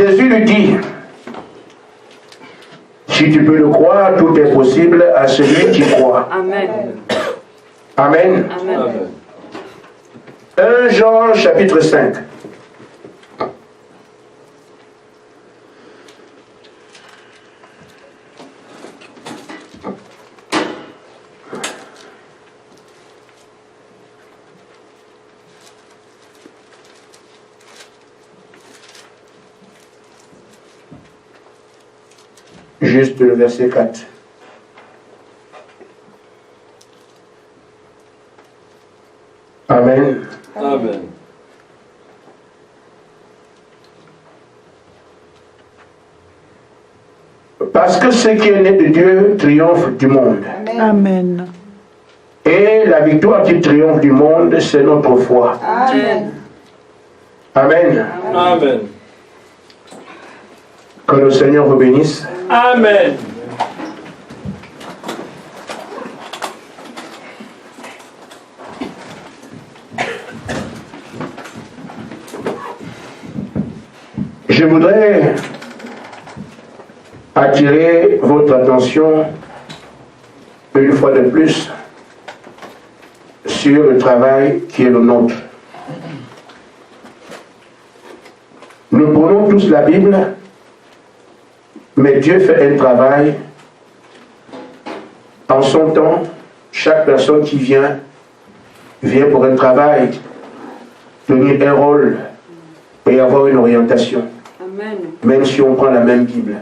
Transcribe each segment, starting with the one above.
Jésus lui dit, si tu peux le croire, tout est possible à celui qui croit. Amen. Amen. Amen. 1 Jean chapitre 5. Juste le verset 4. Amen. Amen. Parce que ce qui est né de Dieu triomphe du monde. Amen. Et la victoire qui triomphe du monde, c'est notre foi. Amen. Amen. Amen. Que le Seigneur vous bénisse. Amen. Je voudrais attirer votre attention une fois de plus sur le travail qui est le nôtre. Nous prenons tous la Bible, mais Dieu fait un travail en son temps. Chaque personne qui vient pour un travail, tenir un rôle et avoir une orientation. Amen. Même si on prend la même Bible.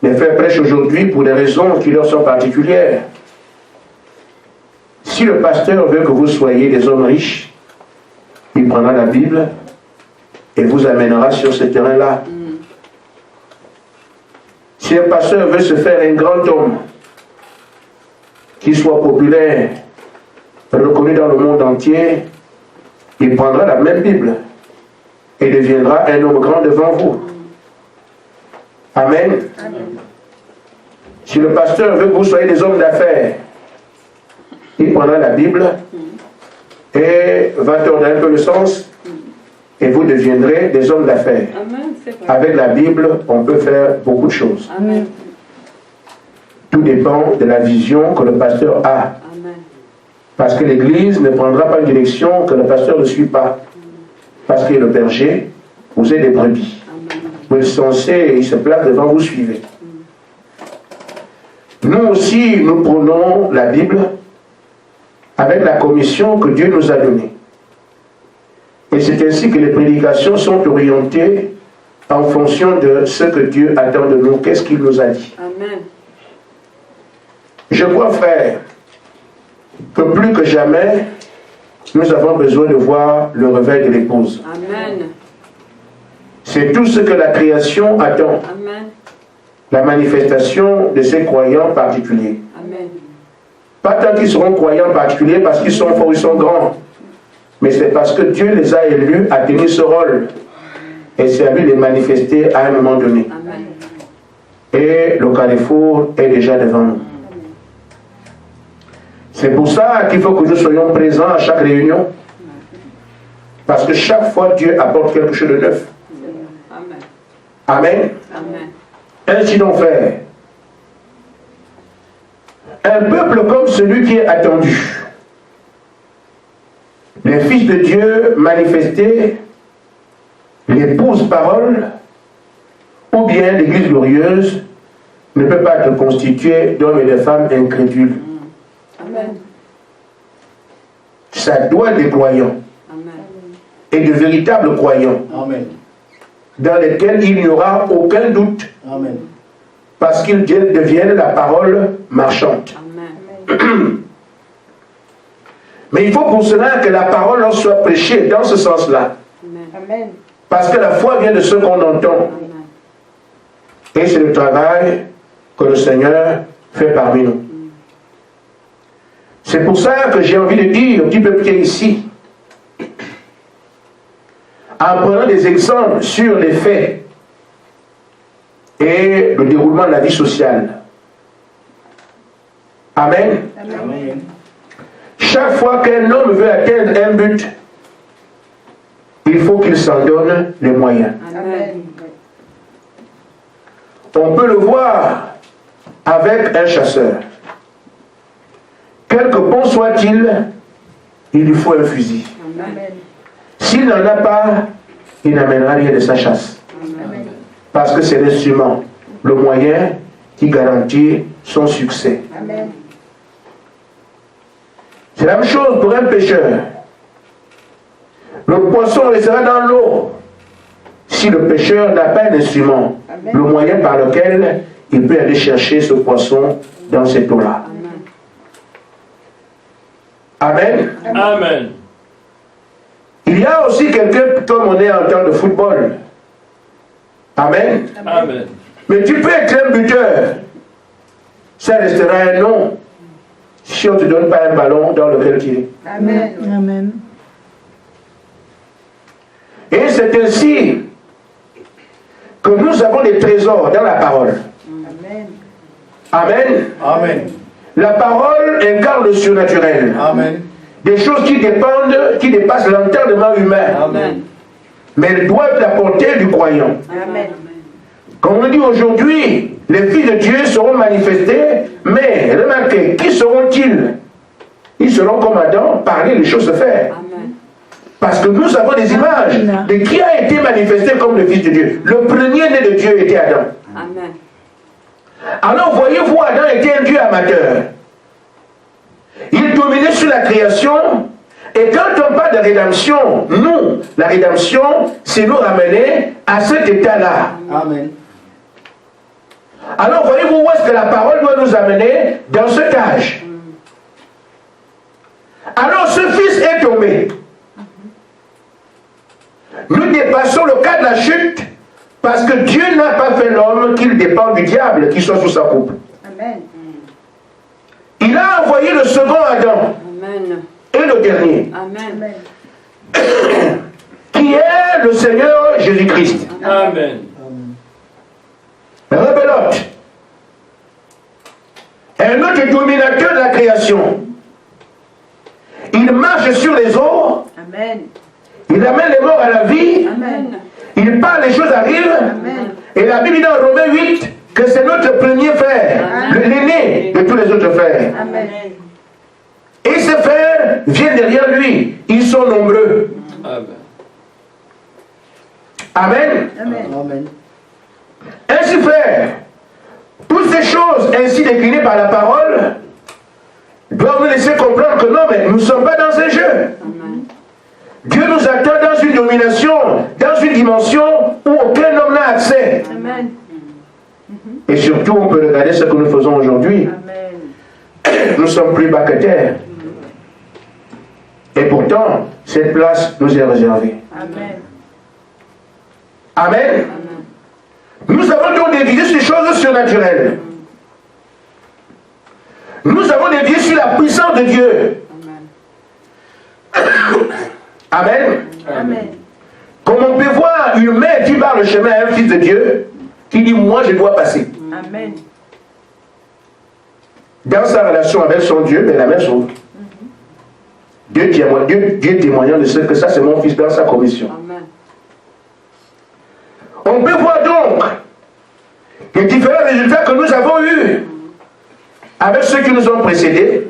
Les frères prêchent aujourd'hui pour des raisons qui leur sont particulières. Si le pasteur veut que vous soyez des hommes riches, il prendra la Bible et vous amènera sur ce terrain-là. Si un pasteur veut se faire un grand homme, qui soit populaire, reconnu dans le monde entier, il prendra la même Bible et deviendra un homme grand devant vous. Amen. Amen. Si le pasteur veut que vous soyez des hommes d'affaires, il prendra la Bible et va tordre un peu le sens et vous deviendrez des hommes d'affaires. Amen. C'est vrai. Avec la Bible, on peut faire beaucoup de choses. Amen. Tout dépend de la vision que le pasteur a. Amen. Parce que l'Église ne prendra pas une direction que le pasteur ne suit pas. Parce qu'il est le berger, vous êtes des brebis. Amen. Vous êtes censé, il se place devant, vous suivez. Nous aussi, nous prenons la Bible avec la commission que Dieu nous a donnée. Et c'est ainsi que les prédications sont orientées en fonction de ce que Dieu attend de nous. Qu'est-ce qu'il nous a dit? Amen. Je crois, frère, que plus que jamais, nous avons besoin de voir le réveil de l'épouse. Amen. C'est tout ce que la création attend. Amen. La manifestation de ces croyants particuliers. Amen. Pas tant qu'ils seront croyants particuliers parce qu'ils sont forts, ils sont grands. Mais c'est parce que Dieu les a élus à tenir ce rôle. Et c'est à lui de les manifester à un moment donné. Amen. Et le carrefour est déjà devant nous. C'est pour ça qu'il faut que nous soyons présents à chaque réunion. Parce que chaque fois, Dieu apporte quelque chose de neuf. Amen. Amen. Amen. Ainsi donc, frère, un peuple comme celui qui est attendu, les fils de Dieu manifestés, l'épouse parole, ou bien l'église glorieuse, ne peut pas être constituée d'hommes et de femmes incrédules. Amen. Ça doit être des croyants, Amen. et de véritables croyants, Amen. dans lesquels il n'y aura aucun doute, Amen. parce qu'ils deviennent la parole marchante. Amen. Mais il faut pour cela que la parole leur soit prêchée dans ce sens-là. Amen. Parce que la foi vient de ce qu'on entend. Amen. Et c'est le travail que le Seigneur fait parmi nous. C'est pour ça que j'ai envie de dire au petit peuple qui est ici, en prenant des exemples sur les faits et le déroulement de la vie sociale. Amen. Amen. Chaque fois qu'un homme veut atteindre un but, il faut qu'il s'en donne les moyens. Amen. On peut le voir avec un chasseur. Quelque bon soit-il, il lui faut un fusil. Amen. S'il n'en a pas, il n'amènera rien de sa chasse. Amen. Parce que c'est l'instrument, le moyen qui garantit son succès. Amen. C'est la même chose pour un pêcheur. Le poisson restera dans l'eau si le pêcheur n'a pas un instrument, Amen. le moyen par lequel il peut aller chercher ce poisson dans cette eau-là. Amen. Amen. Il y a aussi quelqu'un, comme on est en temps de football. Amen. Amen. Mais tu peux être un buteur. Ça restera un nom si on ne te donne pas un ballon dans lequel tirer. Amen. Amen. Et c'est ainsi que nous avons des trésors dans la parole. Amen. Amen. Amen. La parole incarne le surnaturel. Amen. Des choses qui dépendent, qui dépassent l'entendement humain. Amen. Mais elles doivent être la portée du croyant. Amen. Comme on dit aujourd'hui, les fils de Dieu seront manifestés, mais remarquez, qui seront-ils? Ils seront comme Adam, parler, les choses se faire. Amen. Parce que nous avons des images de qui a été manifesté comme le Fils de Dieu. Le premier-né de Dieu était Adam. Amen. Alors voyez-vous, Adam était un Dieu amateur. Il dominait sur la création. Et quand on parle de rédemption, nous, la rédemption, c'est nous ramener à cet état-là. Amen. Alors voyez-vous où est-ce que la parole doit nous amener? Dans cet âge. Alors ce fils est tombé. Nous dépassons le cas de la chute parce que Dieu n'a pas fait l'homme qu'il dépend du diable qui soit sous sa coupe. Amen. Il a envoyé le second Adam Amen. et le dernier, Amen. qui est le Seigneur Jésus-Christ. Amen. Rebelote, un autre dominateur de la création. Il marche sur les eaux, Amen. il amène les morts à la vie, Amen. il parle, les choses arrivent. Amen. Et la Bible dit dans Romains 8 que c'est notre premier frère, l'aîné de tous les autres frères. Amen. Et ces frères viennent derrière lui, ils sont nombreux. Amen. Amen. Amen. Amen. Ainsi frères, toutes ces choses ainsi déclinées par la parole doivent nous laisser comprendre que non, mais nous ne sommes pas dans un jeu. Amen. Dieu nous attend dans une domination, dans une dimension où aucun homme n'a accès. Amen. Et surtout, on peut regarder ce que nous faisons aujourd'hui. Amen. Nous sommes plus bas que terre. Et pourtant, cette place nous est réservée. Amen. Amen. Nous avons donc dévié sur les choses surnaturelles. Nous avons dévié sur la puissance de Dieu. Amen. Amen. Comme on peut voir une mère qui barre le chemin à un fils de Dieu, qui dit, moi je dois passer. Amen. Dans sa relation avec son Dieu, mais la même chose. Dieu témoignant de ce que ça c'est mon fils dans sa commission. Amen. On peut voir donc les différents résultats que nous avons eus avec ceux qui nous ont précédés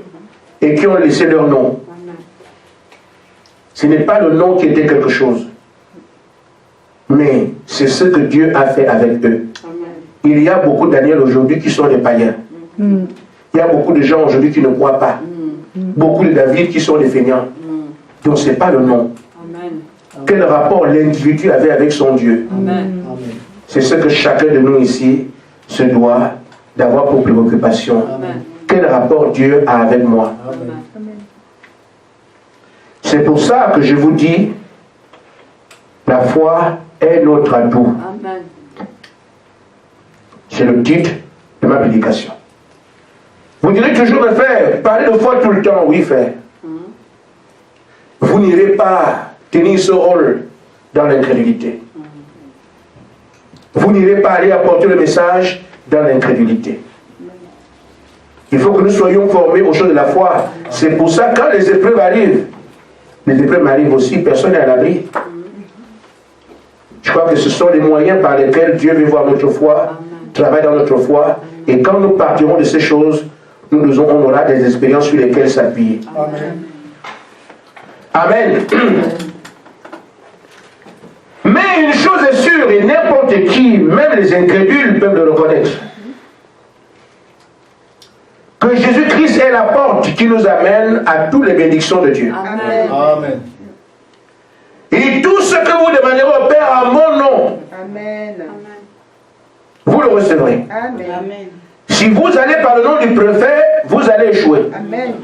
et qui ont laissé leur nom. Amen. Ce n'est pas le nom qui était quelque chose, mais c'est ce que Dieu a fait avec eux. Amen. Il y a beaucoup d'Daniel aujourd'hui qui sont des païens. Il y a beaucoup de gens aujourd'hui qui ne croient pas. Beaucoup de David qui sont des feignants. Donc ce n'est pas le nom. Amen. Quel rapport l'individu avait avec son Dieu? Amen. Amen. C'est ce que chacun de nous ici se doit d'avoir pour préoccupation. Amen. Quel rapport Dieu a avec moi? Amen. C'est pour ça que je vous dis, la foi est notre atout. Amen. C'est le titre de ma prédication. Vous direz toujours, mais frère, parlez de foi tout le temps. Oui, frère. Vous n'irez pas tenir ce rôle dans l'incrédulité. Vous n'irez pas aller apporter le message dans l'incrédulité. Il faut que nous soyons formés aux choses de la foi. C'est pour ça que quand les épreuves arrivent, les épreuves m'arrivent aussi, personne n'est à l'abri. Je crois que ce sont les moyens par lesquels Dieu veut voir notre foi, travaille dans notre foi. Et quand nous partirons de ces choses, on aura des expériences sur lesquelles s'appuyer. Amen. Mais une chose est sûre, et n'importe qui, même les incrédules, peuvent le reconnaître. Que Jésus-Christ est la porte qui nous amène à toutes les bénédictions de Dieu. Amen. Amen. Et tout ce que vous demanderez au Père à mon nom, Amen. vous le recevrez. Amen. Si vous allez par le nom du préfet, vous allez échouer. Amen.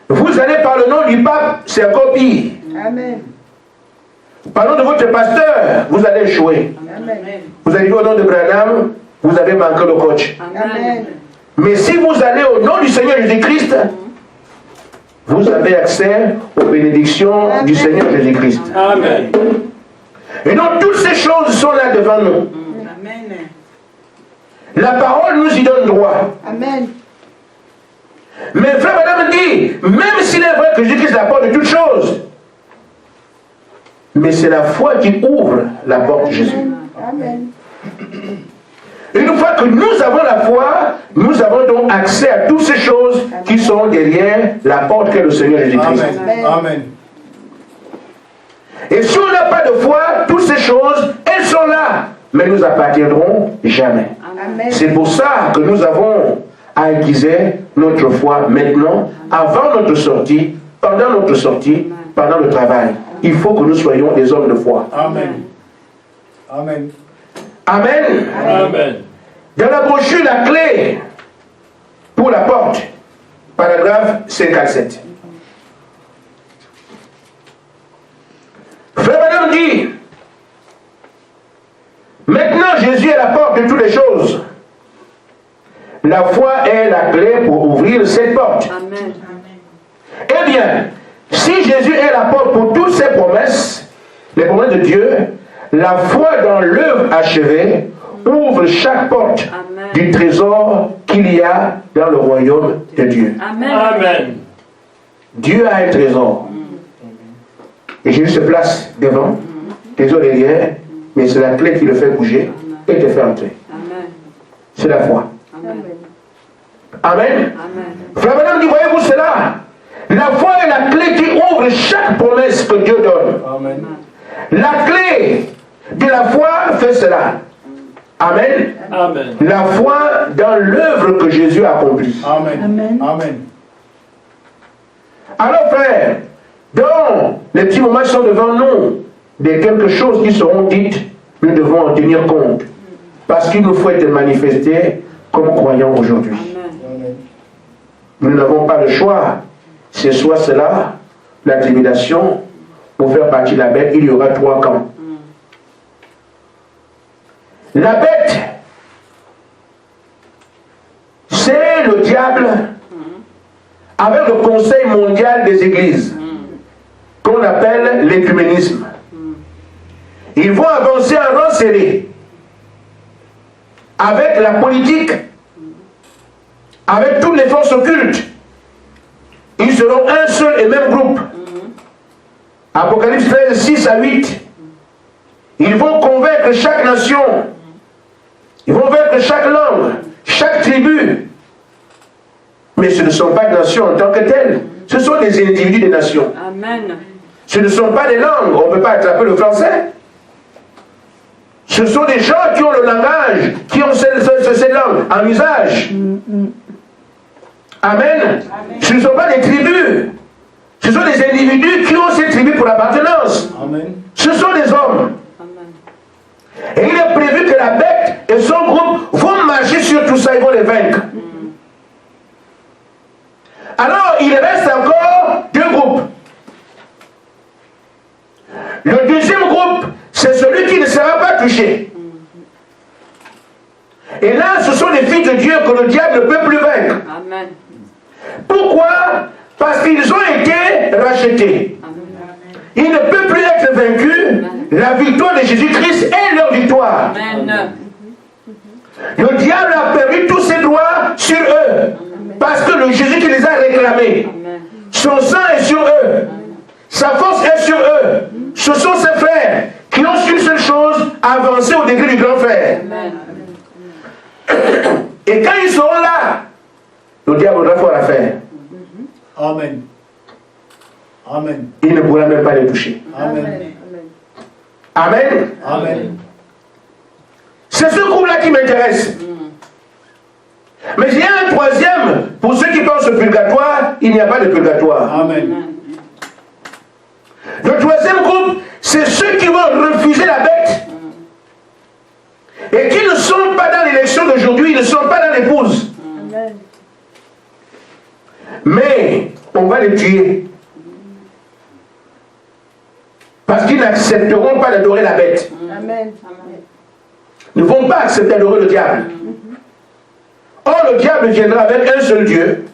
Vous allez par le nom du pape, c'est encore pire. Amen. Par le nom de votre pasteur, vous allez échouer. Amen. Vous allez au nom de Branham, vous avez manqué le coach. Amen. Mais si vous allez au nom du Seigneur Jésus-Christ, vous avez accès aux bénédictions du Seigneur Jésus-Christ. Amen. Et donc toutes ces choses sont là devant nous. Amen. La parole nous y donne droit. Amen. Mais frère madame dit, même s'il est vrai que Jésus-Christ est la porte de toutes choses, mais c'est la foi qui ouvre la porte de Jésus. Amen. Une fois que nous avons la foi, nous avons donc accès à toutes ces choses qui sont derrière la porte qu'est le Seigneur Jésus-Christ. Amen. Amen. Et si on n'a pas de foi, toutes ces choses, elles sont là, mais nous appartiendront jamais. Amen. C'est pour ça que nous avons à aiguiser notre foi maintenant, avant notre sortie, pendant notre sortie, pendant le travail. Il faut que nous soyons des hommes de foi. Amen. Amen. Amen. Amen. Dans la brochure, la clé pour la porte, paragraphe 57. Frère Madame dit, maintenant Jésus est la porte de toutes les choses. La foi est la clé pour ouvrir cette porte. Amen. Eh bien, si Jésus est la porte pour toutes ces promesses, les promesses de Dieu, la foi dans l'œuvre achevée ouvre chaque porte Amen. du trésor qu'il y a dans le royaume de Dieu. Amen. Amen. Dieu a un trésor. Et Jésus se place devant, trésor derrière, mais c'est la clé qui le fait bouger et te fait entrer. Amen. C'est la foi. Amen. Amen. Amen. Frère Madame dit, voyez-vous cela? La foi est la clé qui ouvre chaque promesse que Dieu donne. Amen. La clé de la foi fait cela. Amen. Amen. La foi dans l'œuvre que Jésus a accomplie. Amen. Amen. Amen. Alors frère, dans les petits moments qui sont devant nous, de quelque chose qui seront dites, nous devons en tenir compte. Parce qu'il nous faut être manifestés comme croyants aujourd'hui. Amen. Nous n'avons pas le choix. C'est soit cela, la tribulation, pour faire partie de la bête, il y aura 3 camps. La bête, c'est le diable avec le Conseil mondial des églises, qu'on appelle l'écuménisme. Ils vont avancer en rang serré, avec la politique, avec toutes les forces occultes. Ils seront un seul et même groupe. Apocalypse 13, 6 à 8. Ils vont convaincre chaque nation. Ils vont vaincre chaque langue, chaque tribu. Mais ce ne sont pas des nations en tant que telles. Ce sont des individus des nations. Amen. Ce ne sont pas des langues. On ne peut pas attraper le français. Ce sont des gens qui ont le langage, qui ont cette langue en usage. Amen. Ce ne sont pas des tribus. Ce sont des individus qui ont cette tribu pour appartenance. Amen. Ce sont des hommes. Amen. Et il est prévu que la bête et son groupe vont marcher sur tout ça, ils vont les vaincre. Alors, il reste encore 2 groupes. Le deuxième groupe, c'est celui qui ne sera pas touché. Et là, ce sont les filles de Dieu que le diable ne peut plus vaincre. Amen. Pourquoi? Parce qu'ils ont été rachetés. Ils ne peuvent plus être vaincus. La victoire de Jésus-Christ est leur victoire. Amen. Le diable a perdu tous ses droits sur eux. Parce que le Jésus qui les a réclamés. Amen. Son sang est sur eux. Sa force est sur eux. Ce sont ses frères qui ont une seule chose, avancer au degré du grand frère. Et quand ils seront là, le diable aura fort à faire. Amen. Amen. Il ne pourra même pas les toucher. Amen. Amen. Amen. C'est ce groupe-là qui m'intéresse. Mais il y a un troisième, pour ceux qui pensent au purgatoire, il n'y a pas de purgatoire. Amen. Le troisième groupe, c'est ceux qui vont refuser la bête et qui ne sont pas dans l'élection d'aujourd'hui, ils ne sont pas dans l'épouse. Mais on va les tuer. Parce qu'ils n'accepteront pas d'adorer la bête. Amen. Ils ne vont pas accepter d'adorer le diable. Or, le diable viendra avec un seul Dieu.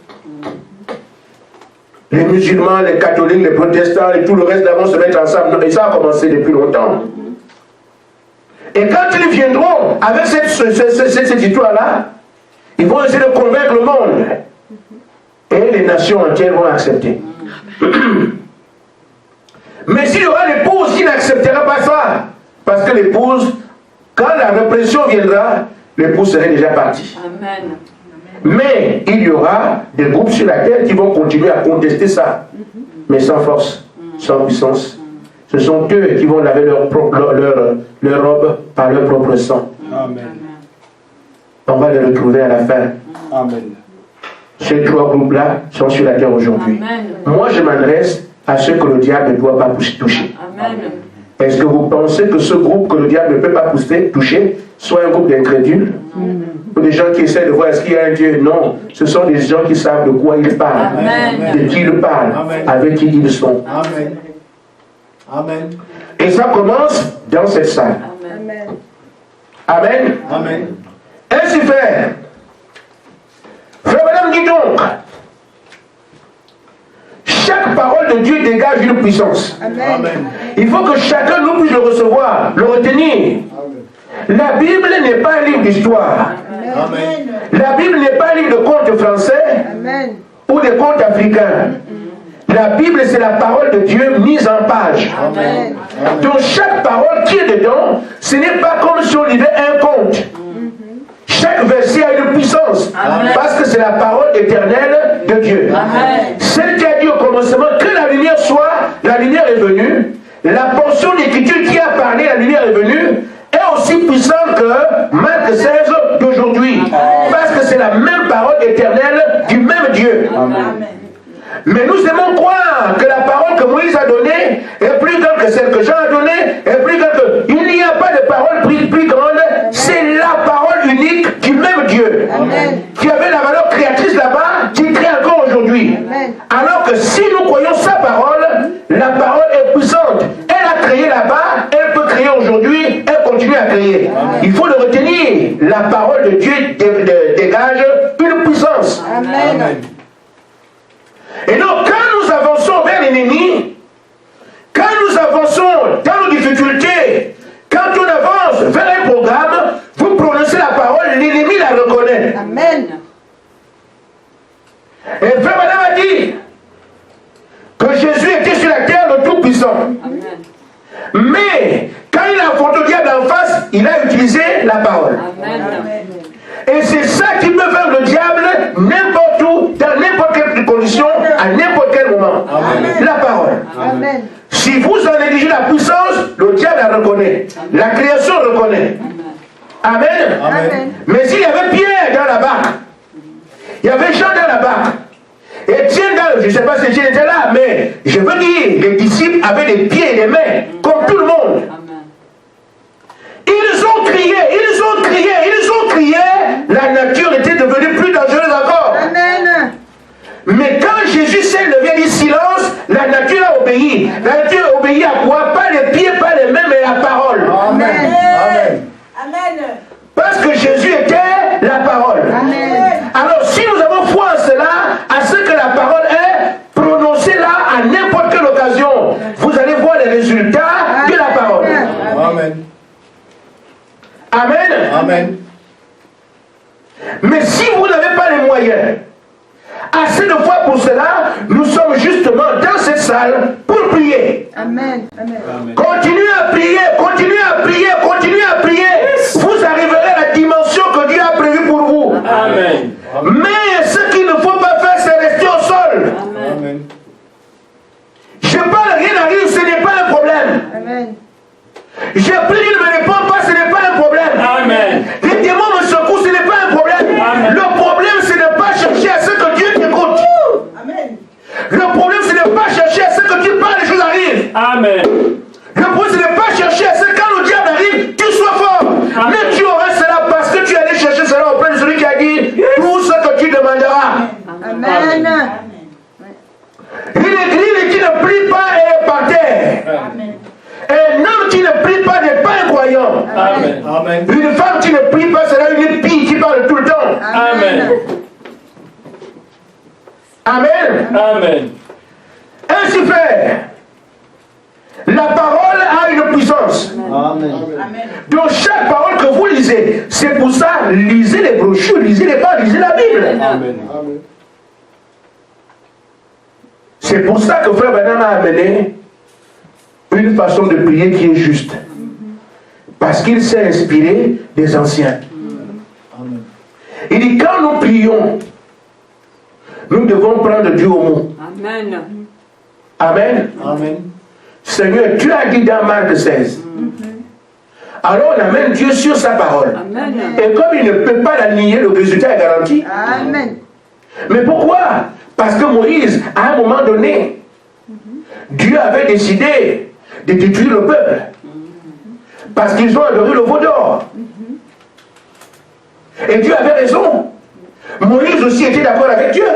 Les musulmans, les catholiques, les protestants et tout le reste vont se mettre ensemble. Et ça a commencé depuis longtemps. Et quand ils viendront avec cette histoire-là, ils vont essayer de convaincre le monde. Et les nations entières vont accepter. Mais s'il y aura l'épouse qui n'acceptera pas ça, parce que l'épouse, quand la répression viendra, l'épouse serait déjà partie. Amen. Mais il y aura des groupes sur la terre qui vont continuer à contester ça, mais sans force, sans puissance. Ce sont eux qui vont laver leur robe par leur propre sang. Amen. On va les retrouver à la fin. Amen. Ces trois groupes-là sont sur la terre aujourd'hui. Moi, je m'adresse à ceux que le diable ne doit pas toucher. Amen. Est-ce que vous pensez que ce groupe que le diable ne peut pas toucher soit un groupe d'incrédules? Ou des gens qui essaient de voir est-ce qu'il y a un Dieu? Non, ce sont des gens qui savent de quoi ils parlent, Amen. de qui ils parlent, Amen. avec qui ils sont. Amen. Amen. Et ça commence dans cette salle. Amen. Amen. Amen. Ainsi fait, frère madame dit donc, chaque parole de Dieu dégage une puissance. Amen. Il faut que chacun nous puisse le recevoir, le retenir. La Bible n'est pas un livre d'histoire. Amen. La Bible n'est pas un livre de contes français Amen. ou de contes africains. La Bible, c'est la parole de Dieu mise en page. Amen. Donc chaque parole qui est dedans, ce n'est pas comme si on lisait un conte. Chaque verset a une puissance. Amen. Parce que c'est la parole éternelle de Dieu. Amen. Celle qui a dit au commencement que la lumière soit, la lumière est venue. La portion d'écriture qui a parlé, la lumière est venue, est aussi puissante que Marc 16 d'aujourd'hui. Parce que c'est la même parole éternelle du même Dieu. Amen. Mais nous aimons croire que la parole que Moïse a donnée est plus grande que celle que Jean a donnée, est plus grande que... Il n'y a pas de parole plus grande, c'est la parole unique du même Dieu. Amen. Qui avait la valeur créatrice là-bas, qui crée encore aujourd'hui. Amen. Alors que si nous croyons sa parole, la parole est puissante. Elle a créé là-bas, elle peut créer aujourd'hui, elle continue à créer. Amen. Il faut le retenir. La parole de Dieu dégage une puissance. Amen. Et donc, quand nous avançons vers l'ennemi, quand nous avançons dans nos difficultés, quand on avance vers un programme, vous prononcez la parole, l'ennemi la reconnaît. Amen. Et Frère Madame a dit que Jésus était sur la terre le Tout-Puissant. Mais, quand il a affronté le diable en face, il a utilisé la parole. Amen. Et c'est ça qui peut faire le diable n'importe où, dans n'importe quelle condition, à n'importe quel moment. Amen. La parole. Amen. Si vous en négligez la puissance, le diable la reconnaît. La création reconnaît. Amen. Amen. Mais s'il y avait Pierre dans la barque, il y avait Jean dans la barque, Étienne dans, je ne sais pas si Étienne était là, mais je veux dire, les disciples avaient des pieds et des mains, comme tout le monde. Ils ont crié, ils ont crié, ils ont crié, la nature était devenue plus dangereuse encore. Amen. Mais quand Jésus s'est levé et dit silence, la nature a obéi. La nature a obéi à quoi? Pas les pieds, pas les mains, mais la parole. Amen. Amen. Amen. Parce que Jésus était la parole. Amen. Alors si nous avons foi en cela, à ce que la parole est prononcée là à n'importe quelle occasion, vous allez voir les résultats de la parole. Amen. Amen. Amen. Mais si vous n'avez pas les moyens, à assez de fois pour cela, nous sommes justement dans cette salle pour prier. Amen. Amen. Amen. Continuez à prier, continuez à prier, continuez à prier. Vous arriverez à la dimension que Dieu a prévue pour vous. Amen. Mais ce qu'il ne faut pas faire, c'est rester au sol. Amen. Je parle, rien n'arrive, ce n'est pas un problème. Amen. Je prie, il ne me répond pas, ce n'est pas un problème. Amen. Les démons me secouent, ce n'est pas un problème. Amen. Le problème, ce n'est pas chercher à ce que Dieu t'écoute. Amen. Le problème, ce n'est pas chercher à ce que tu parles, les choses arrivent. Amen. Le problème, ce n'est pas chercher à ce que quand le diable arrive, tu sois fort. Amen. Mais tu auras cela parce que tu allais chercher cela auprès de celui qui a dit tout ce que tu demanderas. Amen. Une église qui ne prie pas est par terre. Amen. Un homme qui ne prie pas n'est pas un croyant. Amen. Amen. Une femme qui ne prie pas, c'est là une pie qui parle tout le temps. Amen. Amen. Amen. Ainsi fait, la parole a une puissance. Amen. Donc chaque parole que vous lisez, c'est pour ça, lisez les brochures, lisez les pages, lisez la Bible. Amen. C'est pour ça que Frère Branham a amené une façon de prier qui est juste. Parce qu'il s'est inspiré des anciens. Amen. Il dit, quand nous prions, nous devons prendre Dieu au mot. Amen. Amen. Amen. Seigneur, tu as dit dans Marc 16. Alors on amène Dieu sur sa parole. Amen. Et comme il ne peut pas la nier, le résultat est garanti. Amen. Mais pourquoi? Parce que Moïse, à un moment donné, Dieu avait décidé de détruire le peuple. Parce qu'ils ont adoré le veau d'or. Et Dieu avait raison. Moïse aussi était d'accord avec Dieu.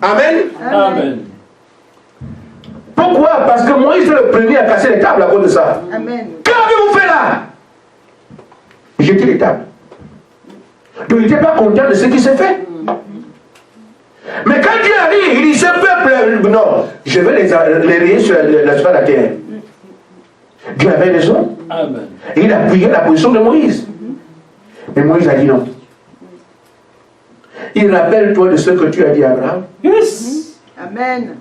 Amen. Amen. Pourquoi? Parce que Moïse est le premier à casser les tables à cause de ça. Amen. Qu'avez-vous fait là? Jeter les tables. Donc il n'était pas content de ce qui s'est fait. Mais quand Dieu arrive, il dit ce peuple, non, je vais les rayer sur la surface de la terre. Dieu avait raison. Amen. Et il a appuyé la position de Moïse. Mais Moïse a dit non. Il rappelle-toi de ce que tu as dit à Abraham. Yes. Amen.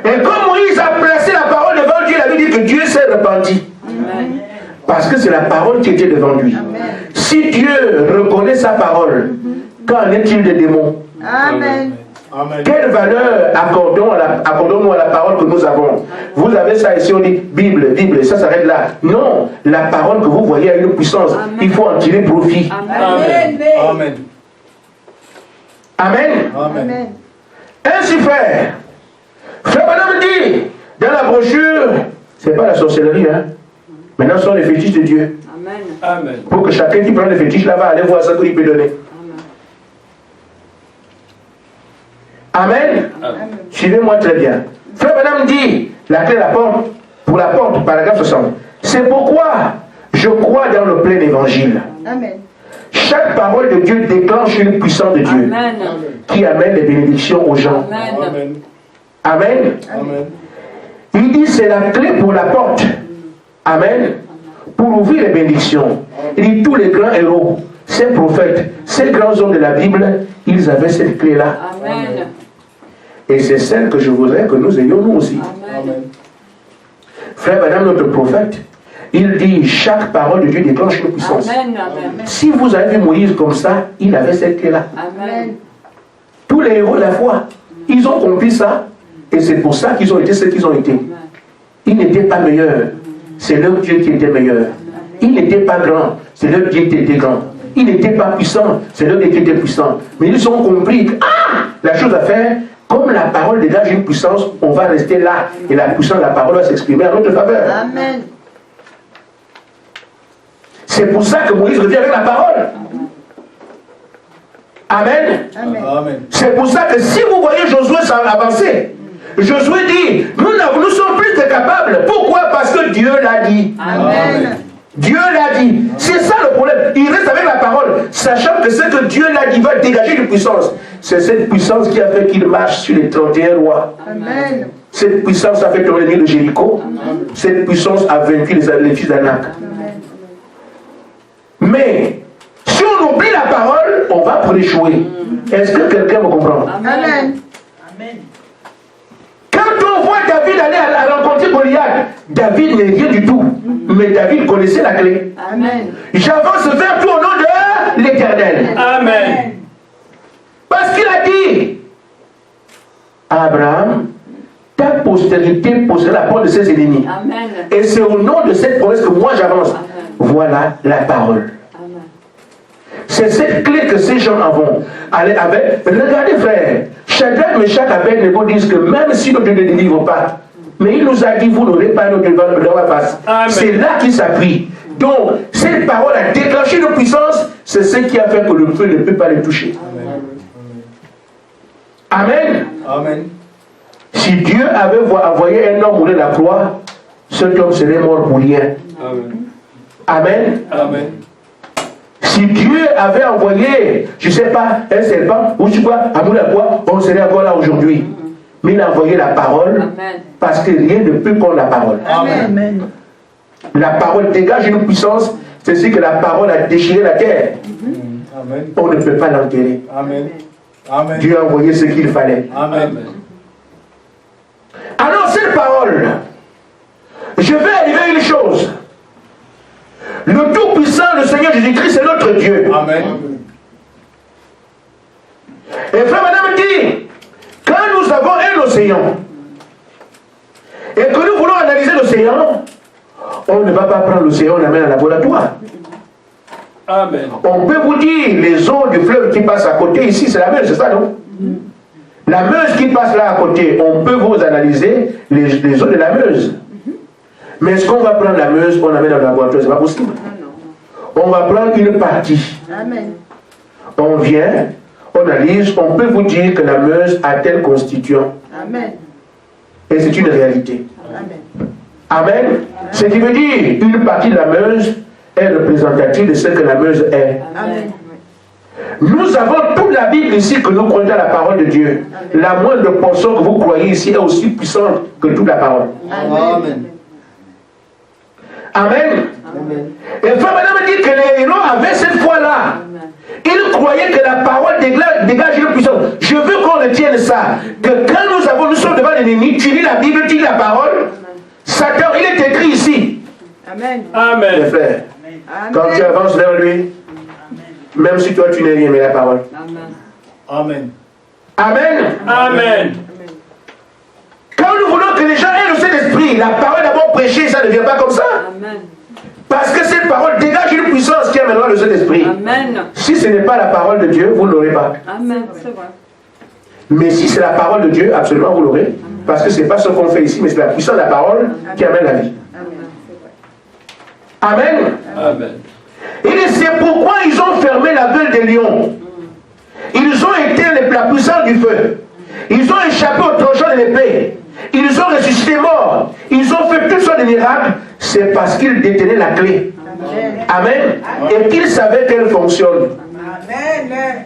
Et comme Moïse a placé la parole devant Dieu, il avait dit que Dieu s'est repenti. Amen. Parce que c'est la parole qui était devant lui. Amen. Si Dieu reconnaît sa parole, qu'en est-il des démons? Amen. Amen. Quelle valeur accordons-nous à la parole que nous avons? Vous avez ça ici, on dit Bible, Bible, ça s'arrête là. Non, la parole que vous voyez a une puissance. Amen. Il faut en tirer profit. Amen. Amen. Amen. Amen. Amen. Ainsi fait, Frère Branham dit, dans la brochure, c'est pas la sorcellerie, hein. Maintenant, ce sont les fétiches de Dieu. Amen. Amen. Pour que chacun qui prend les fétiches là va aller voir ce qu'il peut donner. Amen. Amen. Suivez-moi très bien. Frère Branham dit, la clé de la porte, pour la porte, paragraphe 60. C'est pourquoi je crois dans le plein évangile. Amen. Chaque parole de Dieu déclenche une puissance de Dieu Amen. qui amène les bénédictions aux gens. Amen. Amen. Amen. Il dit c'est la clé pour la porte. Amen. Pour ouvrir les bénédictions. Il dit tous les grands héros, ces prophètes, ces grands hommes de la Bible, ils avaient cette clé-là. Amen. Et c'est celle que je voudrais que nous ayons nous aussi. Amen. Frère Madame, notre prophète, il dit chaque parole de Dieu déclenche une puissance. Amen. Amen. Si vous avez vu Moïse comme ça, il avait cette clé-là. Amen. Tous les héros de la foi, ils ont compris ça. Et c'est pour ça qu'ils ont été ce qu'ils ont été. Ils n'étaient pas meilleurs. C'est leur Dieu qui était meilleur. Ils n'étaient pas grands. C'est leur Dieu qui était grand. Ils n'étaient pas puissants. C'est leur Dieu qui était puissant. Mais ils ont compris que la chose à faire, comme la parole dégage une puissance, on va rester là. Et la puissance de la parole va s'exprimer en notre faveur. Amen. C'est pour ça que Moïse revient avec la parole. Amen. Amen. Amen. C'est pour ça que si vous voyez Josué avancer, Josué dit, nous sommes plus que capables. Pourquoi? Parce que Dieu l'a dit. Amen. Dieu l'a dit. C'est ça le problème. Il reste avec la parole, sachant que ce que Dieu l'a dit va dégager une puissance. C'est cette puissance qui a fait qu'il marche sur les 31 rois. Amen. Cette puissance a fait tomber les murs de Jéricho. Cette puissance a vaincu les fils d'Anak. Mais si on oublie la parole, on va pas pour échouer. Est-ce que quelqu'un me comprend? Amen. Quand on voit David aller à rencontrer Goliath, David n'est rien du tout. Mais David connaissait la clé. Amen. J'avance vers tout au nom de l'Éternel. Amen. Parce qu'il a dit à Abraham, ta postérité possédera la porte de ses ennemis. Amen. Et c'est au nom de cette promesse que moi j'avance. Amen. Voilà la parole. Amen. C'est cette clé que ces gens avons. Regardez frère, Shadrach, Meshach, Abednego disent que même si notre Dieu ne délivre pas, mais il nous a dit, vous n'aurez pas notre devant la face. C'est là qu'il s'appuie. Donc, cette parole a déclenché une puissance, c'est ce qui a fait que le feu ne peut pas les toucher. Amen. Amen. Si Dieu avait envoyé un homme mourir la croix, cet homme serait mort pour rien. Amen. Amen. Amen. Si Dieu avait envoyé, je ne sais pas, un serpent, ou je sais quoi, à mourir la croix, on serait encore là aujourd'hui. Mais il a envoyé la parole, Amen. parce que rien ne peut contre la parole. Amen. La parole dégage une puissance, c'est ce que la parole a déchiré la terre. Amen. On ne peut pas l'enterrer. Amen. Amen. Dieu a envoyé ce qu'il fallait. Amen. Alors cette parole, je vais arriver à une chose. Le Tout-Puissant, le Seigneur Jésus-Christ, c'est notre Dieu. Amen. Et frère, madame dit, quand nous avons un océan, et que nous voulons analyser l'océan, on ne va pas prendre l'océan, on l'amène à un laboratoire. Amen. On peut vous dire, les eaux du fleuve qui passent à côté, ici c'est la Meuse, c'est ça, non? La Meuse qui passe là à côté, on peut vous analyser les eaux de la Meuse. Mais est-ce qu'on va prendre la Meuse, on l'amène dans le laboratoire? C'est pas possible. On va prendre une partie. Amen. On vient, on analyse, on peut vous dire que la Meuse a tel constituant. Amen. Et c'est une réalité. Amen. Amen. Ce qui veut dire, une partie de la Meuse est représentative de ce que la Meuse est. Amen. Nous avons toute la Bible ici que nous croyons à la parole de Dieu. La moindre portion que vous croyez ici est aussi puissante que toute la parole. Amen. Amen. Amen. Et frère, madame dit que les héros avaient cette foi-là. Ils croyaient que la parole dégage une puissance. Je veux qu'on retienne ça. Que quand nous sommes devant l'ennemi, tu lis la Bible, tu lis la parole. Satan, il est écrit ici. Amen. Mes Amen. frères, Amen. quand tu avances vers lui, même si toi tu n'es rien, mais la parole. Amen. Amen. Amen. Quand nous voulons que les gens aient le Saint-Esprit, la parole d'abord prêchée, ça ne vient pas comme ça. Amen. Parce que cette parole dégage une puissance qui amènera le Saint-Esprit. Amen. Si ce n'est pas la parole de Dieu, vous ne l'aurez pas. Amen. C'est vrai. Mais si c'est la parole de Dieu, absolument vous l'aurez. Parce que ce n'est pas ce qu'on fait ici, mais c'est la puissance de la parole qui amène la vie. Amen. Amen. Et c'est pourquoi ils ont fermé la gueule des lions. Ils ont éteint la puissance du feu. Ils ont échappé au tranchant de l'épée. Ils ont ressuscité morts. Ils ont fait toutes sortes de miracles. C'est parce qu'ils détenaient la clé. Amen. Et qu'ils savaient qu'elle fonctionne. Amen.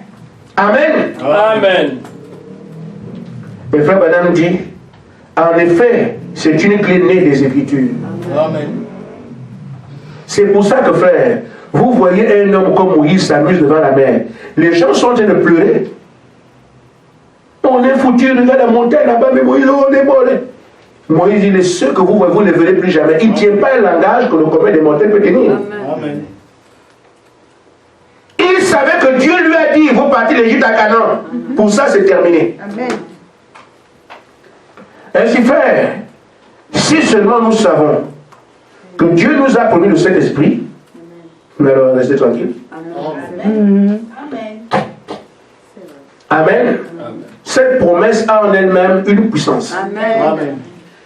Amen. Amen. Et frère Banam dit, en effet, c'est une clé née des Écritures. Amen. C'est pour ça que frère, vous voyez un homme comme Moïse s'amuse devant la mer. Les gens sont en train de pleurer. On est foutu, regarde la montagne là-bas, mais Moïse, on est mort. Moïse dit, ceux que vous voyez, vous ne verrez plus jamais. Il ne tient pas un langage que le commun des montagnes peut tenir. Amen. Il savait que Dieu lui a dit, vous partez d'Égypte à Canaan. Pour ça, c'est terminé. Amen. Ainsi, frère, si seulement nous savons que Dieu nous a promis le Saint-Esprit, mais alors restez tranquille. Amen. Amen. Cette promesse a en elle-même une puissance. Amen. Amen.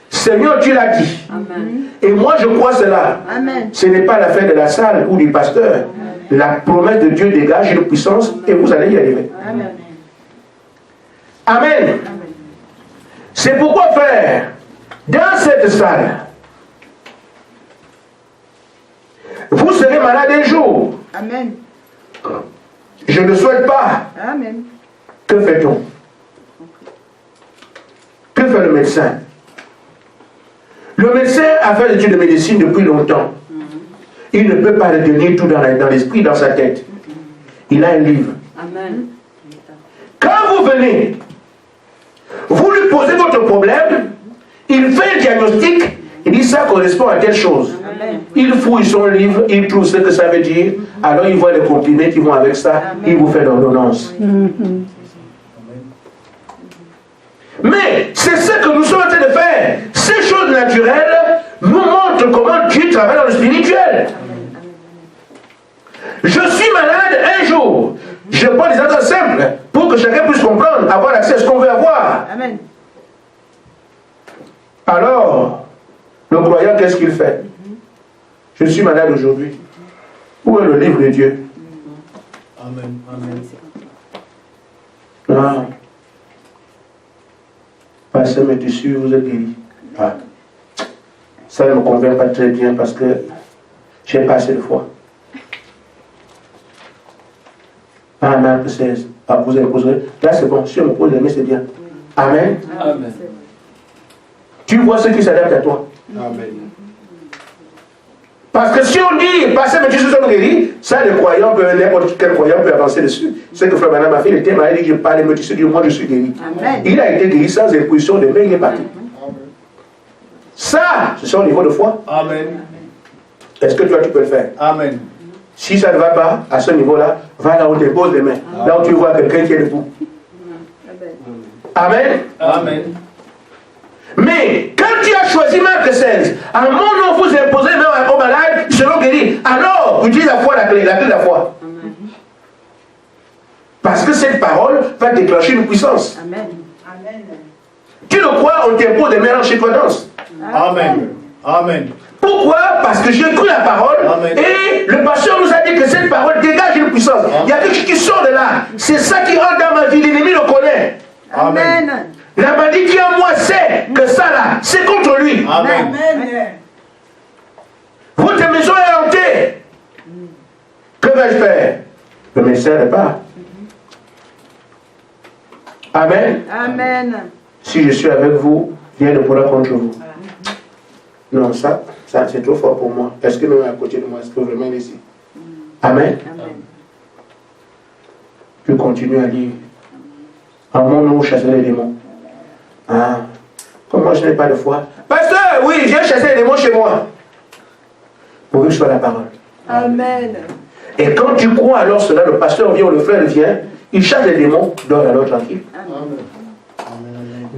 Seigneur, tu l'as dit. Amen. Et moi, je crois cela. Amen. Ce n'est pas l'affaire de la salle ou du pasteur. La promesse de Dieu dégage une puissance et vous allez y arriver. Amen. Amen. C'est pourquoi, frère, dans cette salle, vous serez malade un jour. Amen. Je ne souhaite pas. Amen. Que fait-on? Que fait le médecin? Le médecin a fait des études de médecine depuis longtemps. Il ne peut pas retenir tout dans l'esprit, dans sa tête. Il a un livre. Amen. Quand vous venez, vous lui posez votre problème, il fait un diagnostic, il dit ça correspond à telle chose. Amen. Il fouille son livre, il trouve ce que ça veut dire, alors il voit les comprimés qui vont avec ça, il vous fait l'ordonnance. Mais c'est ce que nous sommes en train de faire. Ces choses naturelles nous montrent comment Dieu travaille dans le spirituel. Je suis malade un jour. Je prends des actes simples pour que chacun puisse comprendre, avoir accès à ce qu'on veut avoir. Amen. Alors, le croyant, qu'est-ce qu'il fait? Je suis malade aujourd'hui. Où est le livre de Dieu? Amen. Amen. Non. Pasteur, mais tu suis, vous êtes guéri. Ah. Ça ne me convient pas très bien parce que j'ai pas assez de foi. Ah, Marc 16. Ah, vous imposerez. Là, c'est bon. Si on me pose les mains, c'est bien. Amen. Amen. Tu vois ce qui s'adapte à toi. Amen. Parce que si on dit, pasteur, mais tu suis guéri, ça, les croyants peuvent, n'importe quel croyant peut avancer dessus. C'est que Frère Branham a fait le thème, il dit, je parle, mais tu sais, moi, je suis guéri. Amen. Il a été guéri sans imposition de main, il est parti. Ça, c'est au niveau de foi. Amen. Est-ce que toi, tu peux le faire? Amen. Si ça ne va pas, à ce niveau-là, va là où tu poses les mains. Là où tu vois quelqu'un qui est debout. Amen. Amen. Mais quand tu as choisi Marc 16, à mon nom vous imposez les mains aux malades, ils seront guéris. Alors, utilise la foi, la clé de la foi. Parce que cette parole va déclencher une puissance. Amen. Amen. Tu le crois, on t'impose des mains chez toi danse. Amen. Amen. Pourquoi? Parce que j'ai cru la parole. Amen. Et le pasteur nous a dit que cette parole dégage une puissance. Il y a quelque chose qui sort de là. C'est ça qui rentre dans ma vie. L'ennemi le connaît. Amen. La maladie qui est en moi sait que ça là, c'est contre lui. Amen. Amen. Votre maison est hantée. Que vais-je faire? Le médecin n'est pas. Amen. Amen. Si je suis avec vous, rien ne pourra contre vous. Non, ça c'est trop fort pour moi. Est-ce que même à côté de moi, est-ce que vraiment il est ici? Amen. Amen. Je continue à lire. En mon nom, chasser les démons. Ah, comme moi je n'ai pas de foi. Pasteur, oui, j'ai chassé les démons chez moi. Pourvu que ce soit la parole. Amen. Et quand tu crois alors cela, le pasteur vient ou le frère vient, il chasse les démons, dort alors tranquille.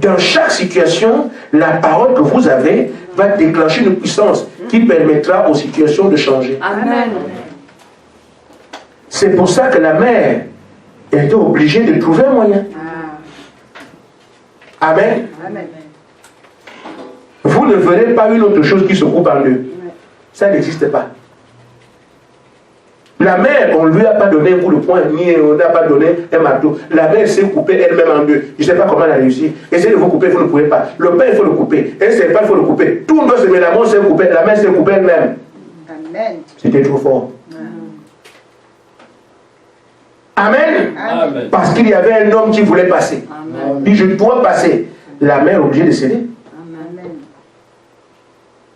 Dans chaque situation, la parole que vous avez va déclencher une puissance qui permettra aux situations de changer. Amen. C'est pour ça que la mère était obligée de trouver un moyen. Amen. Amen. Vous ne verrez pas une autre chose qui se coupe en deux. Ça n'existe pas. La mère, on ne lui a pas donné un coup de poing, ni on n'a pas donné un marteau. La mère s'est coupée elle-même en deux. Je ne sais pas comment elle a réussi. Essayez de vous couper, vous ne pouvez pas. Le pain, il faut le couper. Un serpent, il faut le couper. Tout doit se mettre. La main s'est coupée, la mère s'est coupée elle-même. Amen. C'était trop fort. Amen. Amen. Parce qu'il y avait un homme qui voulait passer. Amen. Il dit, je dois passer. La mère est obligée de céder. Amen.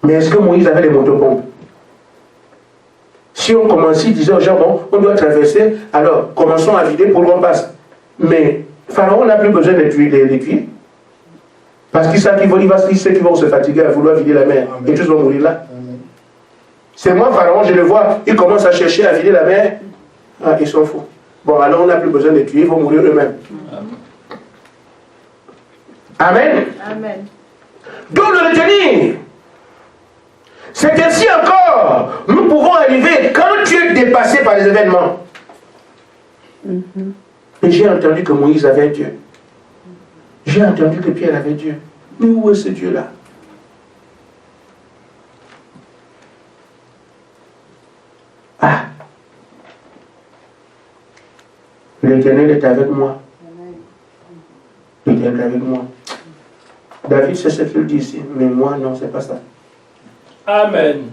Mais est-ce que Moïse avait les motopompes? Si on commençait, il disait aux gens, bon, on doit traverser, alors commençons à vider pour qu'on passe. Mais Pharaon n'a plus besoin d'étudier. Parce qu'il sait qu'ils vont se fatiguer à vouloir vider la mer. Amen. Et tous vont mourir là. C'est moi, Pharaon, je le vois, ils commencent à chercher à vider la mer. Ah, ils sont fous. Bon, alors on n'a plus besoin d'étudier, ils vont mourir eux-mêmes. Amen. Amen. Donc le retenir. C'est ainsi encore, nous pouvons arriver quand tu es dépassé par les événements. Et j'ai entendu que Moïse avait Dieu. J'ai entendu que Pierre avait Dieu. Mais où est ce Dieu-là? Ah! L'Éternel est avec moi. L'Éternel est avec moi. David, c'est ce qu'il dit ici. Mais moi, non, c'est pas ça. Amen.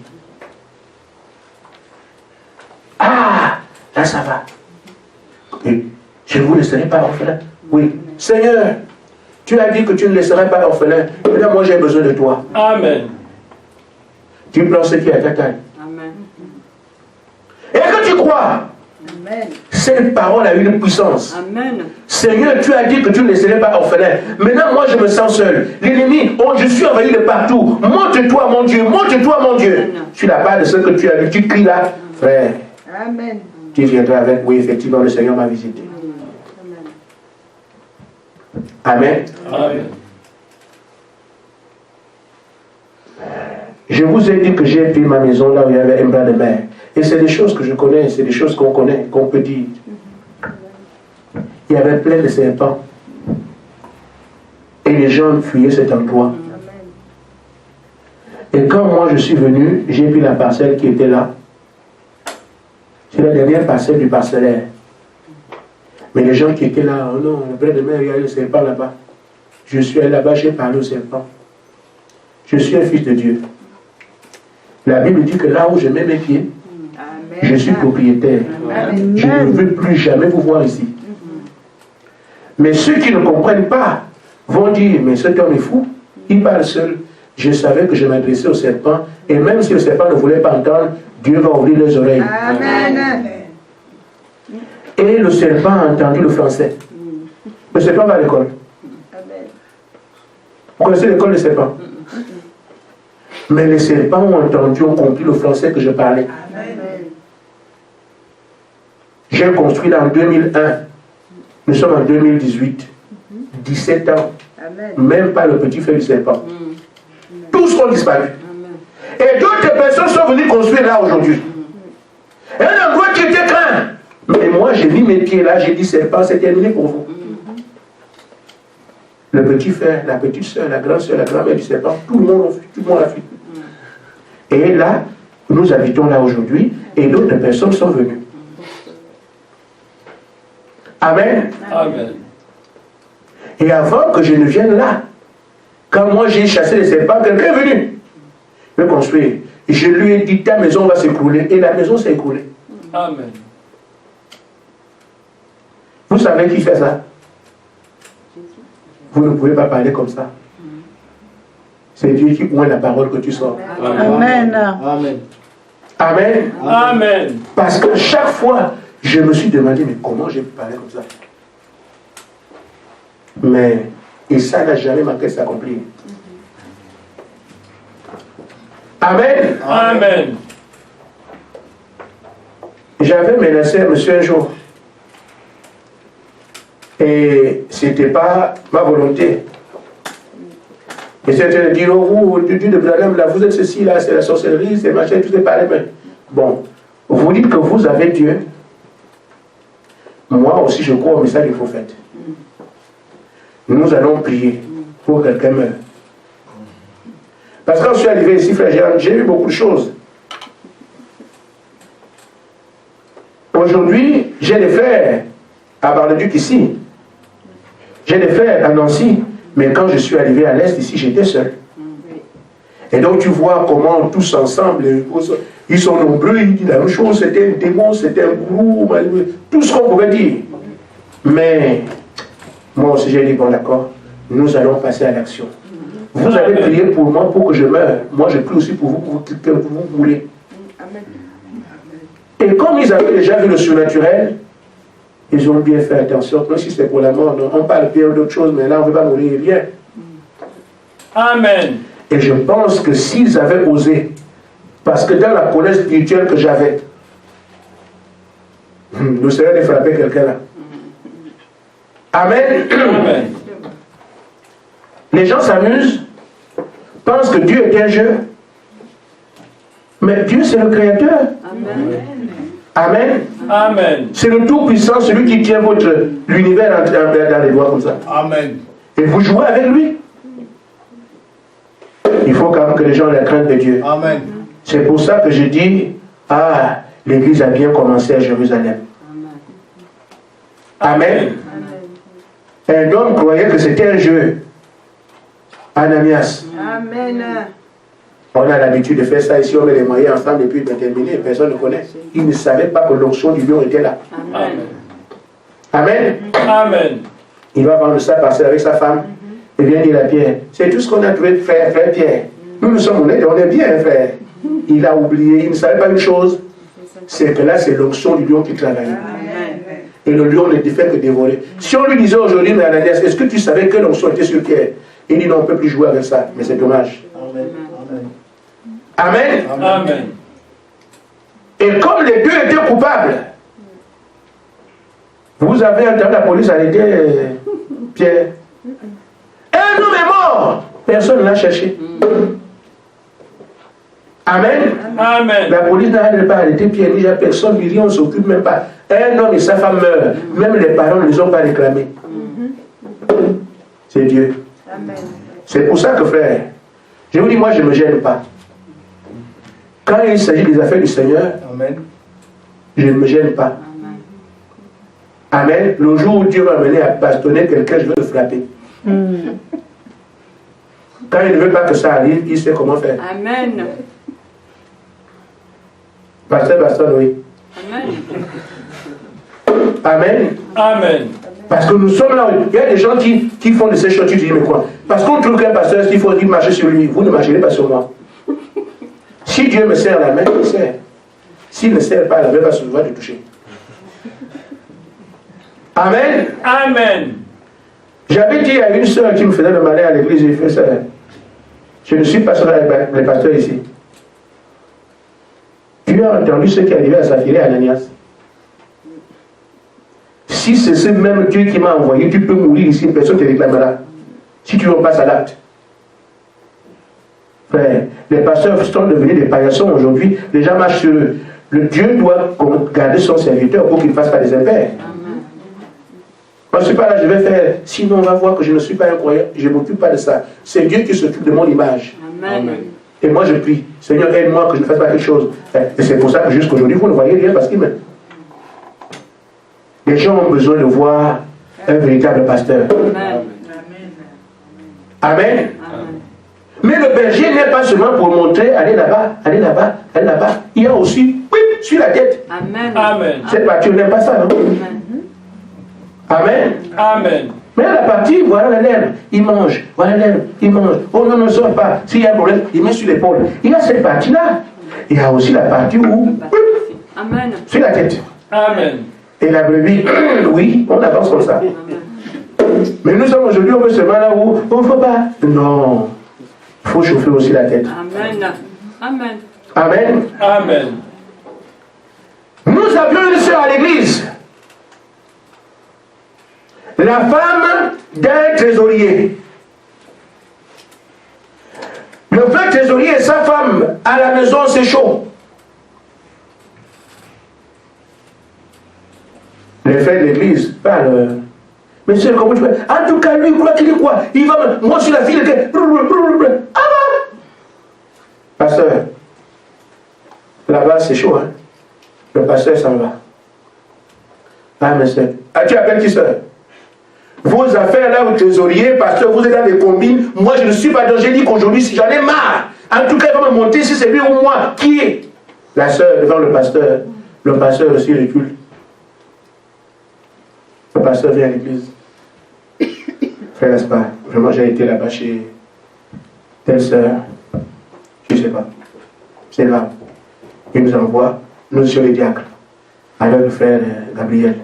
Ah, là ça va. Et je ne vous laisserai pas orphelin. Oui. Seigneur, tu as dit que tu ne laisserais pas orphelin. Et là, moi, j'ai besoin de toi. Amen. Tu prends ce qui est à ta taille. Amen. Et que tu crois, Amen. Cette parole a une puissance. Amen. Seigneur, tu as dit que tu ne laisserais pas orphelin. Maintenant, moi, je me sens seul. L'ennemi, oh, je suis envahi de partout. Montre-toi, mon Dieu. Montre-toi, mon Dieu. Amen. Tu n'as pas de ce que tu as vu. Tu cries là, frère. Amen. Tu viendras avec, oui, effectivement, le Seigneur m'a visité. Amen. Amen. Je vous ai dit que j'ai pris ma maison là où il y avait un bras de mer. Et c'est des choses que je connais, c'est des choses qu'on connaît, qu'on peut dire. Il y avait plein de serpents. Et les gens fuyaient cet endroit. Et quand moi je suis venu, j'ai pris la parcelle qui était là. C'est la dernière parcelle du parcellaire. Mais les gens qui étaient là, oh non, le bras de mer, il y a le serpent là-bas. Je suis allé là-bas, j'ai parlé au serpent. Je suis un fils de Dieu. La Bible dit que là où je mets mes pieds, je suis propriétaire. Amen. Je ne veux plus jamais vous voir ici. Mais ceux qui ne comprennent pas vont dire, mais cet homme est fou, il parle seul. Je savais que je m'adressais au serpent, et même si le serpent ne voulait pas entendre, Dieu va ouvrir les oreilles. Amen. Et le serpent a entendu le français. Le serpent va à l'école. Vous connaissez l'école des serpents? Mais les serpents ont entendu, ont compris le français que je parlais. J'ai construit là en 2001. Nous sommes en 2018. 17 ans. Amen. Même pas le petit frère du serpent. Tous ont disparu. Et d'autres personnes sont venues construire là aujourd'hui. Un endroit qui était grand. Mais moi, j'ai mis mes pieds là, j'ai dit serpent, c'est terminé pour vous. Le petit frère, la petite soeur, la grande soeur, la grand-mère du serpent, tout le monde a fui. Et là, nous habitons là aujourd'hui, et d'autres personnes sont venues. Amen. Amen. Et avant que je ne vienne là, quand moi j'ai chassé les serpents, quelqu'un est venu me construire. Et je lui ai dit, ta maison va s'écrouler. Et la maison s'est écroulée. Amen. Vous savez qui fait ça? Vous ne pouvez pas parler comme ça. C'est Dieu qui ouvre la parole que tu sors. Amen. Amen. Amen. Amen. Parce que chaque fois, je me suis demandé, mais comment j'ai pu parler comme ça? Mais, et ça n'a jamais manqué de s'accomplir. Amen. Amen. J'avais menacé un monsieur un jour. Et ce n'était pas ma volonté. Et c'était de dire, oh, vous, du Dieu de Branham, là, vous êtes ceci, là, c'est la sorcellerie, c'est machin, tout est pareil. Bon, vous dites que vous avez Dieu. Moi aussi, je crois au message du prophète. Nous allons prier pour que quelqu'un meure. Parce que quand je suis arrivé ici, frère, j'ai vu beaucoup de choses. Aujourd'hui, j'ai des frères à Bar-le-Duc ici. J'ai des frères à Nancy. Mais quand je suis arrivé à l'Est, ici, j'étais seul. Et donc, tu vois comment tous ensemble, ils sont nombreux, ils disent la même chose, c'était un démon, c'était un gourou, tout ce qu'on pouvait dire. Mais, moi aussi, j'ai dit, bon, d'accord, nous allons passer à l'action. Vous allez prier pour moi pour que je meure. Moi, je prie aussi pour vous que vous voulez. Et comme ils avaient déjà vu le surnaturel, ils ont bien fait attention. Même si c'est pour la mort, on parle bien d'autres choses, mais là, on ne veut pas mourir bien. Amen. Et je pense que s'ils avaient osé, parce que dans la colère spirituelle que j'avais, nous serions de frapper quelqu'un là. Amen. Amen. Les gens s'amusent, pensent que Dieu est un jeu. Mais Dieu, c'est le Créateur. Amen. Amen. Amen. C'est le Tout-Puissant, celui qui tient l'univers dans les doigts comme ça. Amen. Et vous jouez avec lui. Il faut quand même que les gens aient la crainte de Dieu. Amen. C'est pour ça que je dis, ah, l'église a bien commencé à Jérusalem. Amen. Un homme croyait que c'était un jeu. Ananias. Amen. On a l'habitude de faire ça ici, on met les moyens ensemble et puis de terminer, personne ne connaît. Il ne savait pas que l'onction du lion était là. Amen. Amen. Amen. Il va vendre ça, passer avec sa femme. Il vient dire à Pierre, c'est tout ce qu'on a trouvé de frère Pierre. Nous sommes honnêtes, on est bien, frère. Il a oublié, il ne savait pas une chose. C'est que là, c'est l'onction du lion qui travaillait. Et le lion ne fait que dévorer. Si on lui disait aujourd'hui, mais Ananias, est-ce que tu savais que l'onction était sur Pierre? Il dit non, on ne peut plus jouer avec ça. Mais c'est dommage. Amen. Amen. Amen. Et comme les deux étaient coupables, vous avez entendu la police arrêter Pierre. Un homme est mort. Personne ne l'a cherché. Amen. Amen. La police n'a pas arrêté Pierre, il n'y a personne, on ne s'occupe même pas. Un homme et sa femme meurent. Même les parents ne les ont pas réclamés. C'est Dieu. Amen. C'est pour ça que, frère, je vous dis, moi, je ne me gêne pas. Quand il s'agit des affaires du Seigneur, Amen. je ne me gêne pas. Amen. Le jour où Dieu va mener à bastonner quelqu'un, je vais le frapper. Quand il ne veut pas que ça arrive, il sait comment faire. Amen. Pasteur Baston, oui. Amen. Amen. Amen. Parce que nous sommes là. Il y a des gens qui font de ces choses. Tu dis, mais quoi? Parce qu'on trouve qu'un pasteur, s'il faut dire marcher sur lui, vous ne marcherez pas sur moi. Si Dieu me serre la main, il me serre. S'il ne serre pas, la main va se devoir de toucher. Amen. Amen. J'avais dit à une soeur qui me faisait le malin à l'église, j'ai fait ça. Je ne suis pas seul avec les pasteurs ici. Tu as entendu ce qui est arrivé à Saphira et à Ananias. Si c'est ce même Dieu qui m'a envoyé, tu peux mourir ici, personne ne te réclamera. Si tu en passes à l'acte. Frère, les pasteurs sont devenus des paillassons aujourd'hui. Les gens marchent sur eux. Le Dieu doit garder son serviteur pour qu'il ne fasse pas des impairs. Moi, je ne suis pas là, je vais faire. Sinon, on va voir que je ne suis pas un croyant. Je ne m'occupe pas de ça. C'est Dieu qui s'occupe de mon image. Amen. Et moi, je prie. Seigneur, aide-moi que je ne fasse pas quelque chose. Et c'est pour ça que jusqu'aujourd'hui, vous ne voyez rien parce qu'il m'aide. Les gens ont besoin de voir un véritable pasteur. Amen. Amen. Amen. Mais le berger n'est pas seulement pour montrer, allez là-bas, allez là-bas, allez là-bas. Il y a aussi, oui, sur la tête. Amen. Amen. Cette partie, on n'aime pas ça, non? Amen. Amen. Mais la partie, voilà la lèvre, il mange, voilà la lèvre, il mange. Oh non, ne sort pas. S'il y a un problème, il met sur l'épaule. Il y a cette partie-là. Il y a aussi la partie où, Amen. sur la tête. Amen. Et la brebis, oui, on avance comme ça. Mais nous sommes aujourd'hui, on veut seulement là où on ne faut pas. Non. Il faut chauffer aussi la tête. Amen. Amen. Amen. Amen. Nous avions une sœur à l'église. La femme d'un trésorier. Le frère trésorier et sa femme à la maison, c'est chaud. Les frères de l'église parlent. Mais c'est comment tu fais? En tout cas, lui, il croit qu'il est quoi? Il va me. Moi, je suis la fille de. Ah bah! Pasteur, là-bas, c'est chaud, hein? Le pasteur s'en va. Ah, monsieur. Ah, tu appelles qui, sœur? Vos affaires là, au trésorier, pasteur, vous êtes dans des combines. Moi, je ne suis pas dans. J'ai dit qu'aujourd'hui, si j'en ai marre. En tout cas, il va me monter si c'est lui ou moi. Qui est? La sœur devant le pasteur. Le pasteur aussi recule. Le pasteur vient à l'église. Frère, n'est-ce pas? Vraiment, j'ai été là-bas chez telle sœur. Je ne sais pas. C'est là. Il nous envoie, nous sur les diacres, avec le frère Gabriel.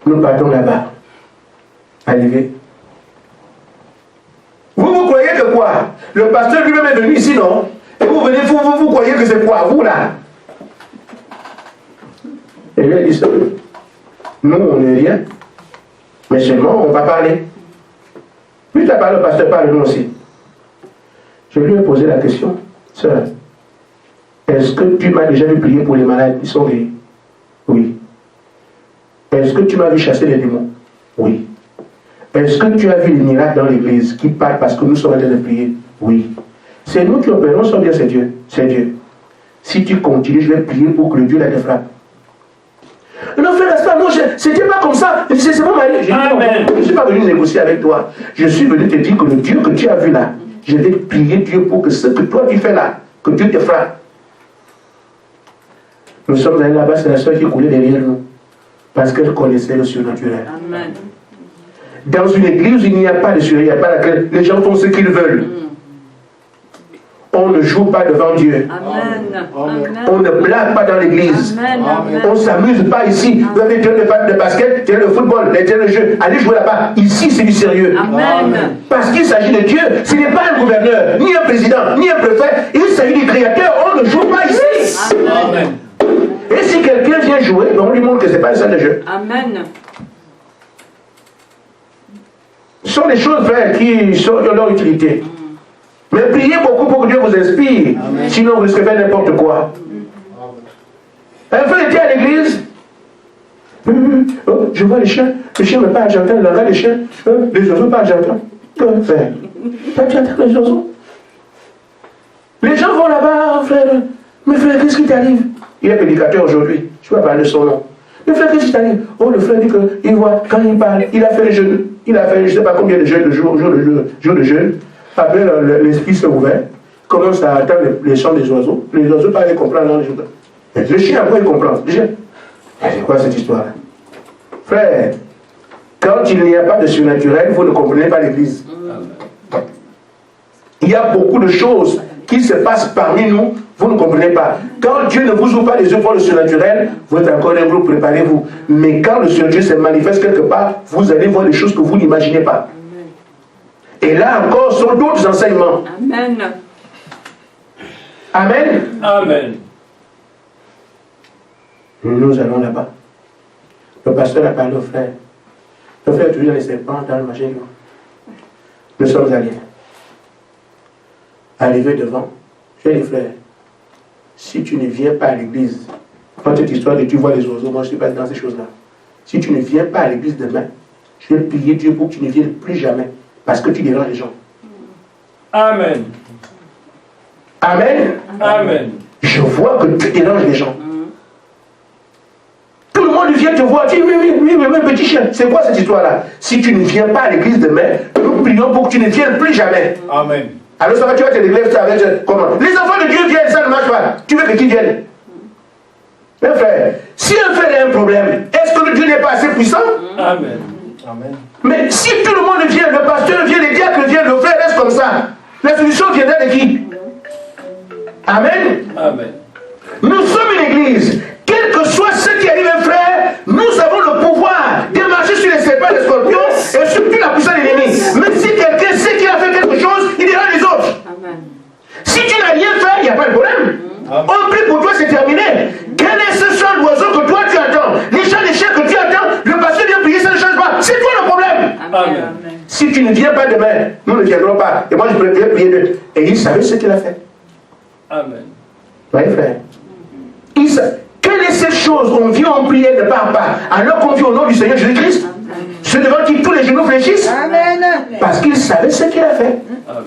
Nous partons là-bas. Arrivé. Vous croyez que quoi? Le pasteur lui-même est venu ici, non? Et vous venez, vous croyez que c'est quoi? Vous là? Et lui a dit ça. Nous, on n'est rien. Mais seulement, on va parler. Plus tard, le pasteur parle, nous aussi. Je lui ai posé la question. Sœur, est-ce que tu m'as déjà vu prier pour les malades? Ils sont guéris. Oui. Est-ce que tu m'as vu chasser les démons? Oui. Est-ce que tu as vu les miracles dans l'église qui parlent parce que nous sommes en train de prier? Oui. C'est nous qui opérons, sans bien c'est Dieu. C'est Dieu. Si tu continues, je vais prier pour que le Dieu la te frappe. Non, frère, non, c'était pas comme ça. C'est mon mari. Je ne suis pas venu négocier avec toi. Je suis venu te dire que le Dieu que tu as vu là, je vais prier Dieu pour que ce que toi tu fais là, que Dieu te frappe. Nous sommes allés là-bas, c'est la soeur qui coulait derrière nous. Parce qu'elle connaissait le surnaturel. Amen. Dans une église, il n'y a pas de surnaturel, il n'y a pas laquelle les gens font ce qu'ils veulent. On ne joue pas devant Dieu. Amen. Amen. On ne blague pas dans l'église. Amen. On ne s'amuse pas ici. Vous avez des de basket, de football, des de jeu. Allez jouer là-bas. Ici, c'est du sérieux. Amen. Parce qu'il s'agit de Dieu. Ce n'est pas un gouverneur, ni un président, ni un préfet. Il s'agit du créateur. On ne joue pas ici. Amen. Et si quelqu'un vient jouer, on lui montre que ce n'est pas un salle de jeu. Amen. Ce sont des choses, frères, qui sont de leur utilité. Mais priez beaucoup pour que Dieu vous inspire. Amen. Sinon, vous risquez de faire n'importe quoi. Un frère était à l'église. Oh, je vois les chiens. Les chiens, mais pas argentins. Il en a les chiens. Les oiseaux, pas argentins. Frère. Pas argentins, les oiseaux. Les gens vont là-bas, frère. Mais frère, qu'est-ce qui t'arrive? Il est prédicateur aujourd'hui. Je ne vais pas parler de son nom. Mais frère, qu'est-ce qui t'arrive? Oh, le frère dit qu'il voit, quand il parle, il a fait le jeûne. Il a fait, je ne sais pas combien de jeûnes, jour de jeûne. Après, l'esprit s'est ouvert. Commence à entendre les chants des oiseaux. Les oiseaux, pas les comprendre dans les jours. Le chien, après, il comprend. C'est quoi cette histoire-là? Frère, quand il n'y a pas de surnaturel, vous ne comprenez pas l'église. Il y a beaucoup de choses qui se passent parmi nous, vous ne comprenez pas. Quand Dieu ne vous ouvre pas les yeux pour le surnaturel, vous êtes encore un groupe, préparez-vous. Mais quand le Dieu se manifeste quelque part, vous allez voir des choses que vous n'imaginez pas. Et là encore, sont d'autres enseignements. Amen. Amen. Amen. Nous allons là-bas. Le pasteur a parlé au frère. Le frère a toujours les serpents dans le machin. Nous sommes allés. Arrivé devant, j'ai dit, frère, si tu ne viens pas à l'église, quand cette histoire de tu vois les oiseaux, moi je ne suis pas dans ces choses-là. Si tu ne viens pas à l'église demain, je vais prier Dieu pour que tu ne viennes plus jamais, parce que tu déranges les gens. Amen. Amen. Amen. Je vois que tu déranges les gens. Tout le monde vient te voir, tu dis, oui, petit chien, c'est quoi cette histoire-là? Si tu ne viens pas à l'église demain, nous prions pour que tu ne viennes plus jamais. Amen. Alors ça va, tu vas te régler ça avec comment? Les enfants de Dieu viennent, ça ne marche pas. Tu veux que qui vienne? Mes frères, si un frère a un problème, est-ce que le Dieu n'est pas assez puissant? Amen. Amen. Mais si tout le monde vient, le pasteur vient, les diacres viennent, le frère reste comme ça, la solution viendra de qui? Amen. Amen. Nous sommes une église. Quel que soit ce qui arrive, frère, nous avons le pouvoir de marcher sur les serpents et les scorpions et sur toute la puissance de l'ennemi. Mais si quelqu'un sait qu'il a fait quelque chose, il dira les autres. Amen. Si tu n'as rien fait, il n'y a pas de problème. On prie pour toi, c'est terminé. Quel est ce chant d'oiseau que toi tu entends? Les chants des chiens que tu entends, le pasteur vient prier, ça ne change pas. C'est toi le problème. Amen. Si tu ne viens pas demain, nous ne viendrons pas. Et moi, je préfère prier d'eux. Et il savait ce qu'il a fait. Amen. Oui, frère. Quelle est cette chose? On vient en prière, ne part pas. Alors qu'on vit au nom du Seigneur Jésus-Christ, ce devant qui tous les genoux fléchissent. Amen. Parce qu'il savait ce qu'il a fait. Amen.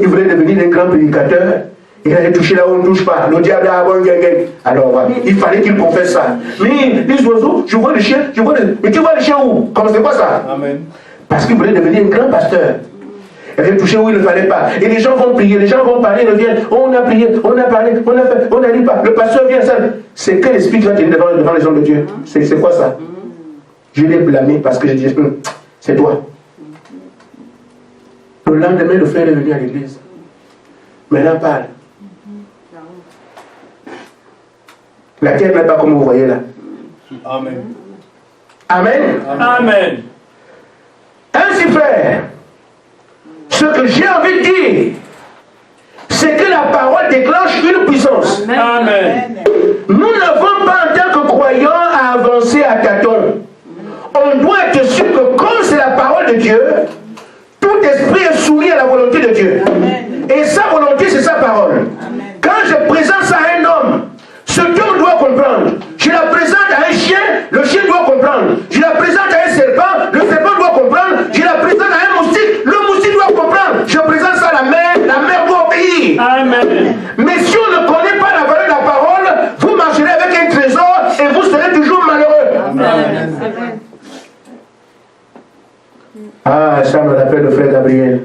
Il voulait devenir un grand prédicateur. Il allait toucher là où on ne touche pas. Le diable a bon gang. Alors, voilà. Il fallait qu'il confesse ça. Mais les oiseaux, je vois le chien, je vois le... Mais tu vois le chien où? Comment c'est quoi ça? Amen. Parce qu'il voulait devenir un grand pasteur. Il allait toucher où il ne fallait pas. Et les gens vont prier, les gens vont parler, ils reviennent. On a prié, on a parlé, on a fait, on n'arrive pas. Le pasteur vient seul. C'est quel esprit qui va tenir devant les hommes de Dieu? C'est quoi ça? Je l'ai blâmé parce que je dis, c'est toi. Le lendemain, le frère est venu à l'église. Maintenant, parle. La terre n'est pas comme vous voyez là. Amen. Amen. Amen. Ainsi, frère, ce que j'ai envie de dire, c'est que la parole déclenche une puissance. Amen. Nous n'avons pas, en tant que croyants, à avancer à tâtons. On doit être sûr que comme c'est la parole de Dieu, tout esprit est soumis à la volonté de Dieu. Amen. Et sa volonté, c'est sa parole. Amen. Quand je présente ça à un homme, ce homme doit comprendre. Je la présente à un chien, le chien doit comprendre. Je la présente à un serpent, le serpent doit comprendre. Je la présente à un moustique, le moustique doit comprendre. Je présente ça à la mer doit obéir. Amen. Mais si on ne connaît pas la valeur de la parole, vous marcherez avec un trésor et vous serez toujours malheureux. Amen. Ah, ça me rappelle le frère Gabriel.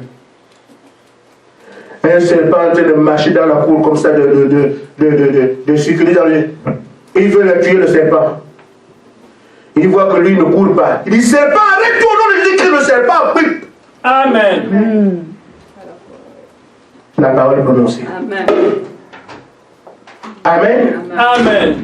Un serpent en train de marcher dans la cour comme ça, de circuler dans les... Il veut le tuer, le serpent. Il voit que lui ne court pas. Il dit, serpent, arrête-toi, au nom de Jésus-Christ, le serpent. Oui. Amen. la parole prononcée. Amen. Amen. Amen.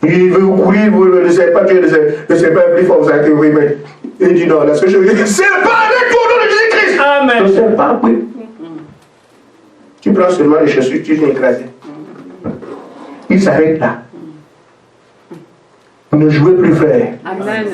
Il veut courir, vous ne savez pas, Dieu ne sait pas plus fort, vous avez oui, mais il dit non, là, ce que je veux dire, c'est pas avec toi, au nom de Jésus-Christ. Amen. Ne sais pas, oui. Tu prends seulement les chaussures, tu viens écraser. Il s'arrête là. Ne jouez plus, frère. Amen.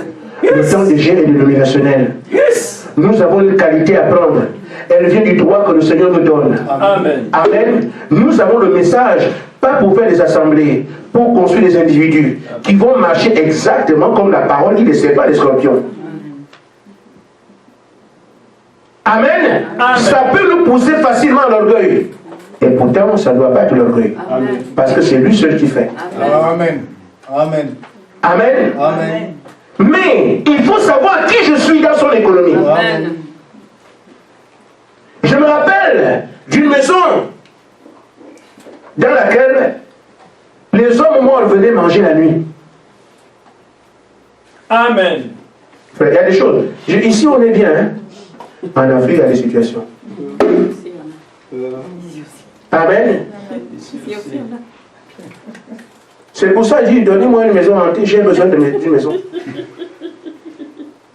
Le temps des gènes est dénominationnel. Yes. Nous avons une qualité à prendre. Elle vient du droit que le Seigneur nous donne. Amen. Amen. Nous avons le message, pas pour faire des assemblées, pour construire des individus qui vont marcher exactement comme la parole dit, ne sait pas les scorpions. Amen. Amen. Ça peut nous pousser facilement à l'orgueil. Et pourtant, ça ne doit pas être l'orgueil. Amen. Parce que c'est lui seul qui fait. Amen. Amen. Amen. Amen. Mais il faut savoir qui je suis dans son économie. Amen. Je me rappelle d'une maison dans laquelle les hommes morts venaient manger la nuit. Amen. Frère, il y a des choses. Ici, on est bien. Hein? En Afrique, il y a des situations. Amen. C'est pour ça que je dis, donnez-moi une maison hantée, j'ai besoin d'une maison.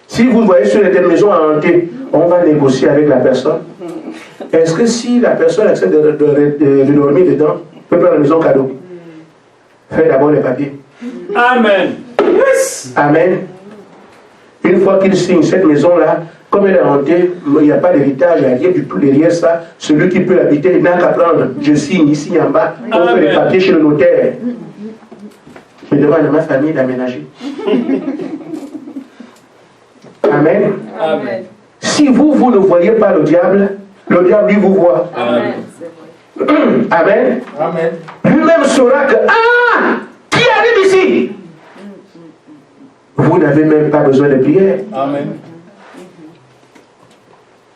Si vous voyez sur une maison hantée, on va négocier avec la personne. Est-ce que si la personne accepte de dormir dedans, peut prendre la maison cadeau? Faites d'abord les papiers. Amen. Yes. Amen. Une fois qu'il signe cette maison-là, comme elle est hantée, il n'y a pas d'héritage, il n'y a rien du tout derrière ça. Celui qui peut l'habiter, il n'a qu'à prendre. Je signe ici en bas, on fait les papiers chez le notaire. Je demande à ma famille d'aménager. Amen. Amen. Si vous ne voyez pas le diable lui vous voit. Amen. Amen. Amen. Lui-même saura que, qui arrive ici? Vous n'avez même pas besoin de prière. Amen.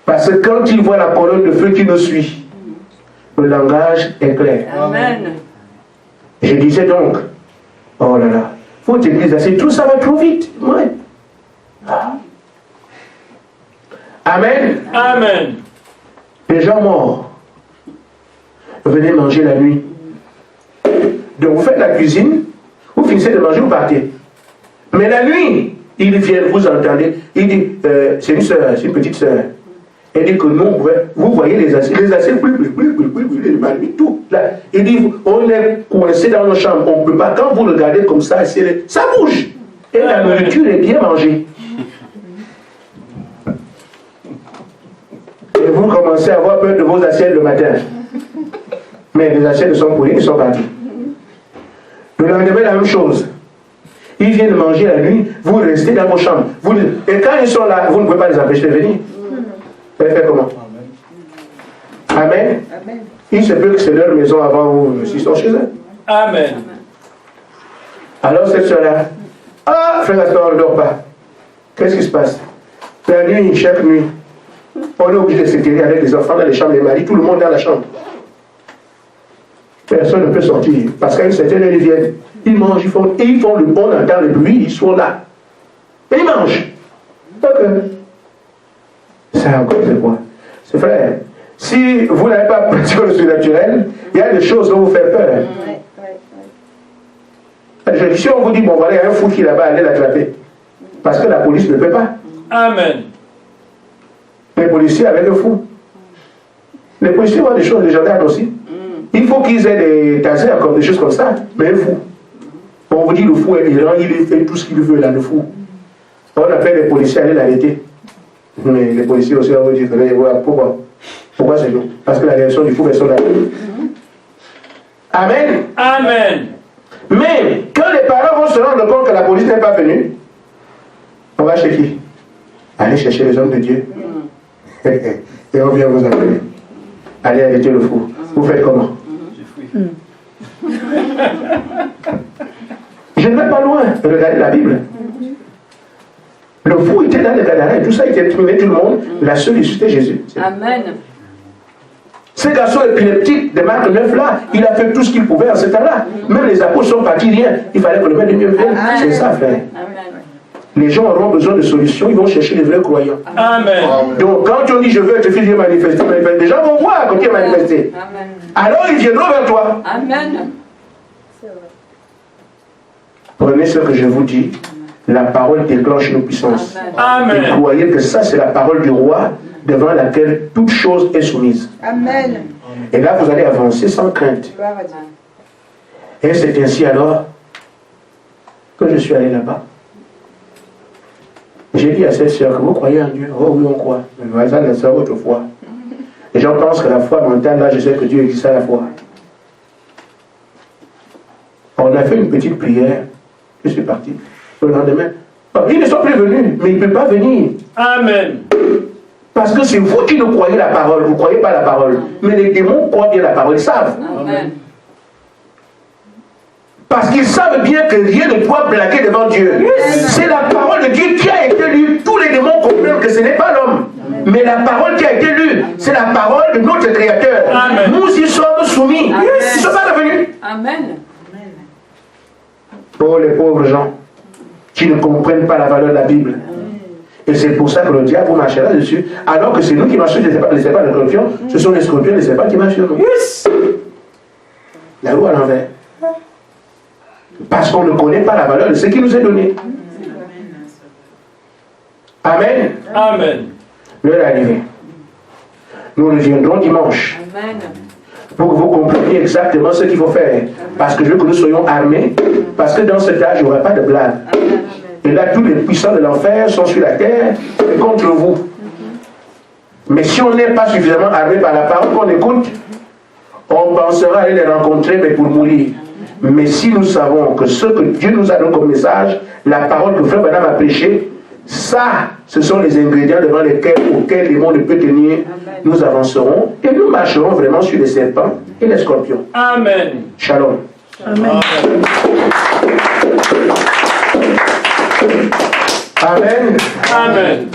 Parce que quand il voit la colonne de feu qui nous suit, le langage est clair. Amen. Je disais donc, oh là là, votre église, c'est tout ça va trop vite. Ouais. Amen. Amen. Les gens morts, venez manger la nuit. Donc vous faites la cuisine, vous finissez de manger, vous partez. Mais la nuit, ils viennent, vous entendez, il dit, c'est une soeur, c'est une petite soeur. Elle dit que nous, vous voyez les assiettes, tout. Là. Il dit, on est coincé dans nos chambres, on ne peut pas, quand vous regardez comme ça, ça bouge. Et la nourriture est bien mangée. Et vous commencez à avoir peur de vos assiettes le matin. Mais les assiettes sont pourries, ils sont partis. Le lendemain, la même chose. Ils viennent manger la nuit, vous restez dans vos chambres. Et quand ils sont là, vous ne pouvez pas les empêcher de venir. Vous allez faire comment? Amen. Amen. Il se peut que c'est leur maison avant vous, s'ils sont chez eux. Amen. Alors cette soeur-là, frère Gaspard, on ne dort pas. Qu'est-ce qui se passe? La nuit, chaque nuit, on est obligé de se tenir avec les enfants dans les chambres, les maris, tout le monde dans la chambre. Personne ne peut sortir. Parce qu'à une certaine heure, ils viennent, ils mangent, ils font le bon, on entend le bruit, ils sont là. Et ils mangent. Donc, ça encore, c'est quoi? C'est frère. Si vous n'avez pas pratiqué le surnaturel, il y a des choses dont vous faites peur. Si on vous dit, bon voilà, il y a un fou qui est là-bas, allez l'attraper. Parce que la police ne peut pas. Amen. Les policiers avec le fou. Les policiers ont des choses, les gendarmes aussi. Il faut qu'ils aient des tasers comme des choses comme ça, mais un fou. On vous dit le fou est errant, il fait tout ce qu'il veut là, le fou. On appelle les policiers à aller l'arrêter. Mais les policiers aussi vont dire, pourquoi? Pourquoi c'est nous? Parce que la réaction du fou est sur la vie. Amen. Amen. Mais quand les parents vont se rendre compte que la police n'est pas venue, on va chez qui? Allez chercher les hommes de Dieu. Et on vient vous appeler. Allez arrêter le fou. Vous faites comment? Je ne vais pas loin. Regardez la Bible. Le fou était dans les Gadarins et tout ça, il était trouvé tout le monde. La seule issue, c'était Jésus. Amen. Ce garçon épileptique de Marc 9 là, il a fait tout ce qu'il pouvait en ce temps-là. Même les apôtres sont partis rien. Il fallait que le maître de Dieu vienne. C'est ça, frère. Amen. Les gens auront besoin de solutions, ils vont chercher les vrais croyants. Amen. Donc quand on dit je veux être fils de Dieu manifester, les gens vont voir quand tu es manifesté. Amen. Alors ils viendront vers toi. Amen. Prenez ce que je vous dis. La parole déclenche nos puissances. Amen. Et croyez que ça c'est la parole du roi devant laquelle toute chose est soumise. Amen. Et là vous allez avancer sans crainte. Gloire à Dieu. Et c'est ainsi alors que je suis allé là-bas. J'ai dit à cette sœur que vous croyez en Dieu. Oh oui, on croit. Mais ça n'est pas votre foi. Les gens pensent que la foi mentale, là, je sais que Dieu existe à la foi. On a fait une petite prière. Je suis parti. Le lendemain, ils ne sont plus venus, mais ils ne peuvent pas venir. Amen. Parce que c'est vous qui ne croyez la parole, vous ne croyez pas la parole. Mais les démons croient bien la parole, ils savent. Amen. Parce qu'ils savent bien que rien ne doit blaguer devant Dieu. C'est la parole de Dieu qui a été lue. Tous les démons comprennent que ce n'est pas l'homme. Mais la parole qui a été lue, c'est la parole de notre Créateur. Amen. Nous y sommes soumis. Amen. Ils ne sont pas revenus. Amen. Oh les pauvres gens qui ne comprennent pas la valeur de la Bible. Et c'est pour ça que le diable marche là-dessus. Alors que c'est nous qui marchons les serpents de scorpions, ce sont les scorpions et les serpents qui marchent sur nous. La roue à l'envers. Parce qu'on ne connaît pas la valeur de ce qui nous est donné. Amen. Amen. L'heure est arrivée. Nous reviendrons dimanche Amen. pour que vous compreniez exactement ce qu'il faut faire. Parce que je veux que nous soyons armés. Parce que dans cet âge, il n'y aura pas de blague. Et là, tous les puissants de l'enfer sont sur la terre et contre vous. Mais si on n'est pas suffisamment armé par la parole qu'on écoute, on pensera aller les rencontrer, mais pour mourir. Mais si nous savons que ce que Dieu nous a donné comme message, la parole que Frère Madame a prêchée, ça, ce sont les ingrédients devant auxquels le monde ne peut tenir. Nous avancerons et nous marcherons vraiment sur les serpents et les scorpions. Amen. Shalom. Amen. Amen. Amen.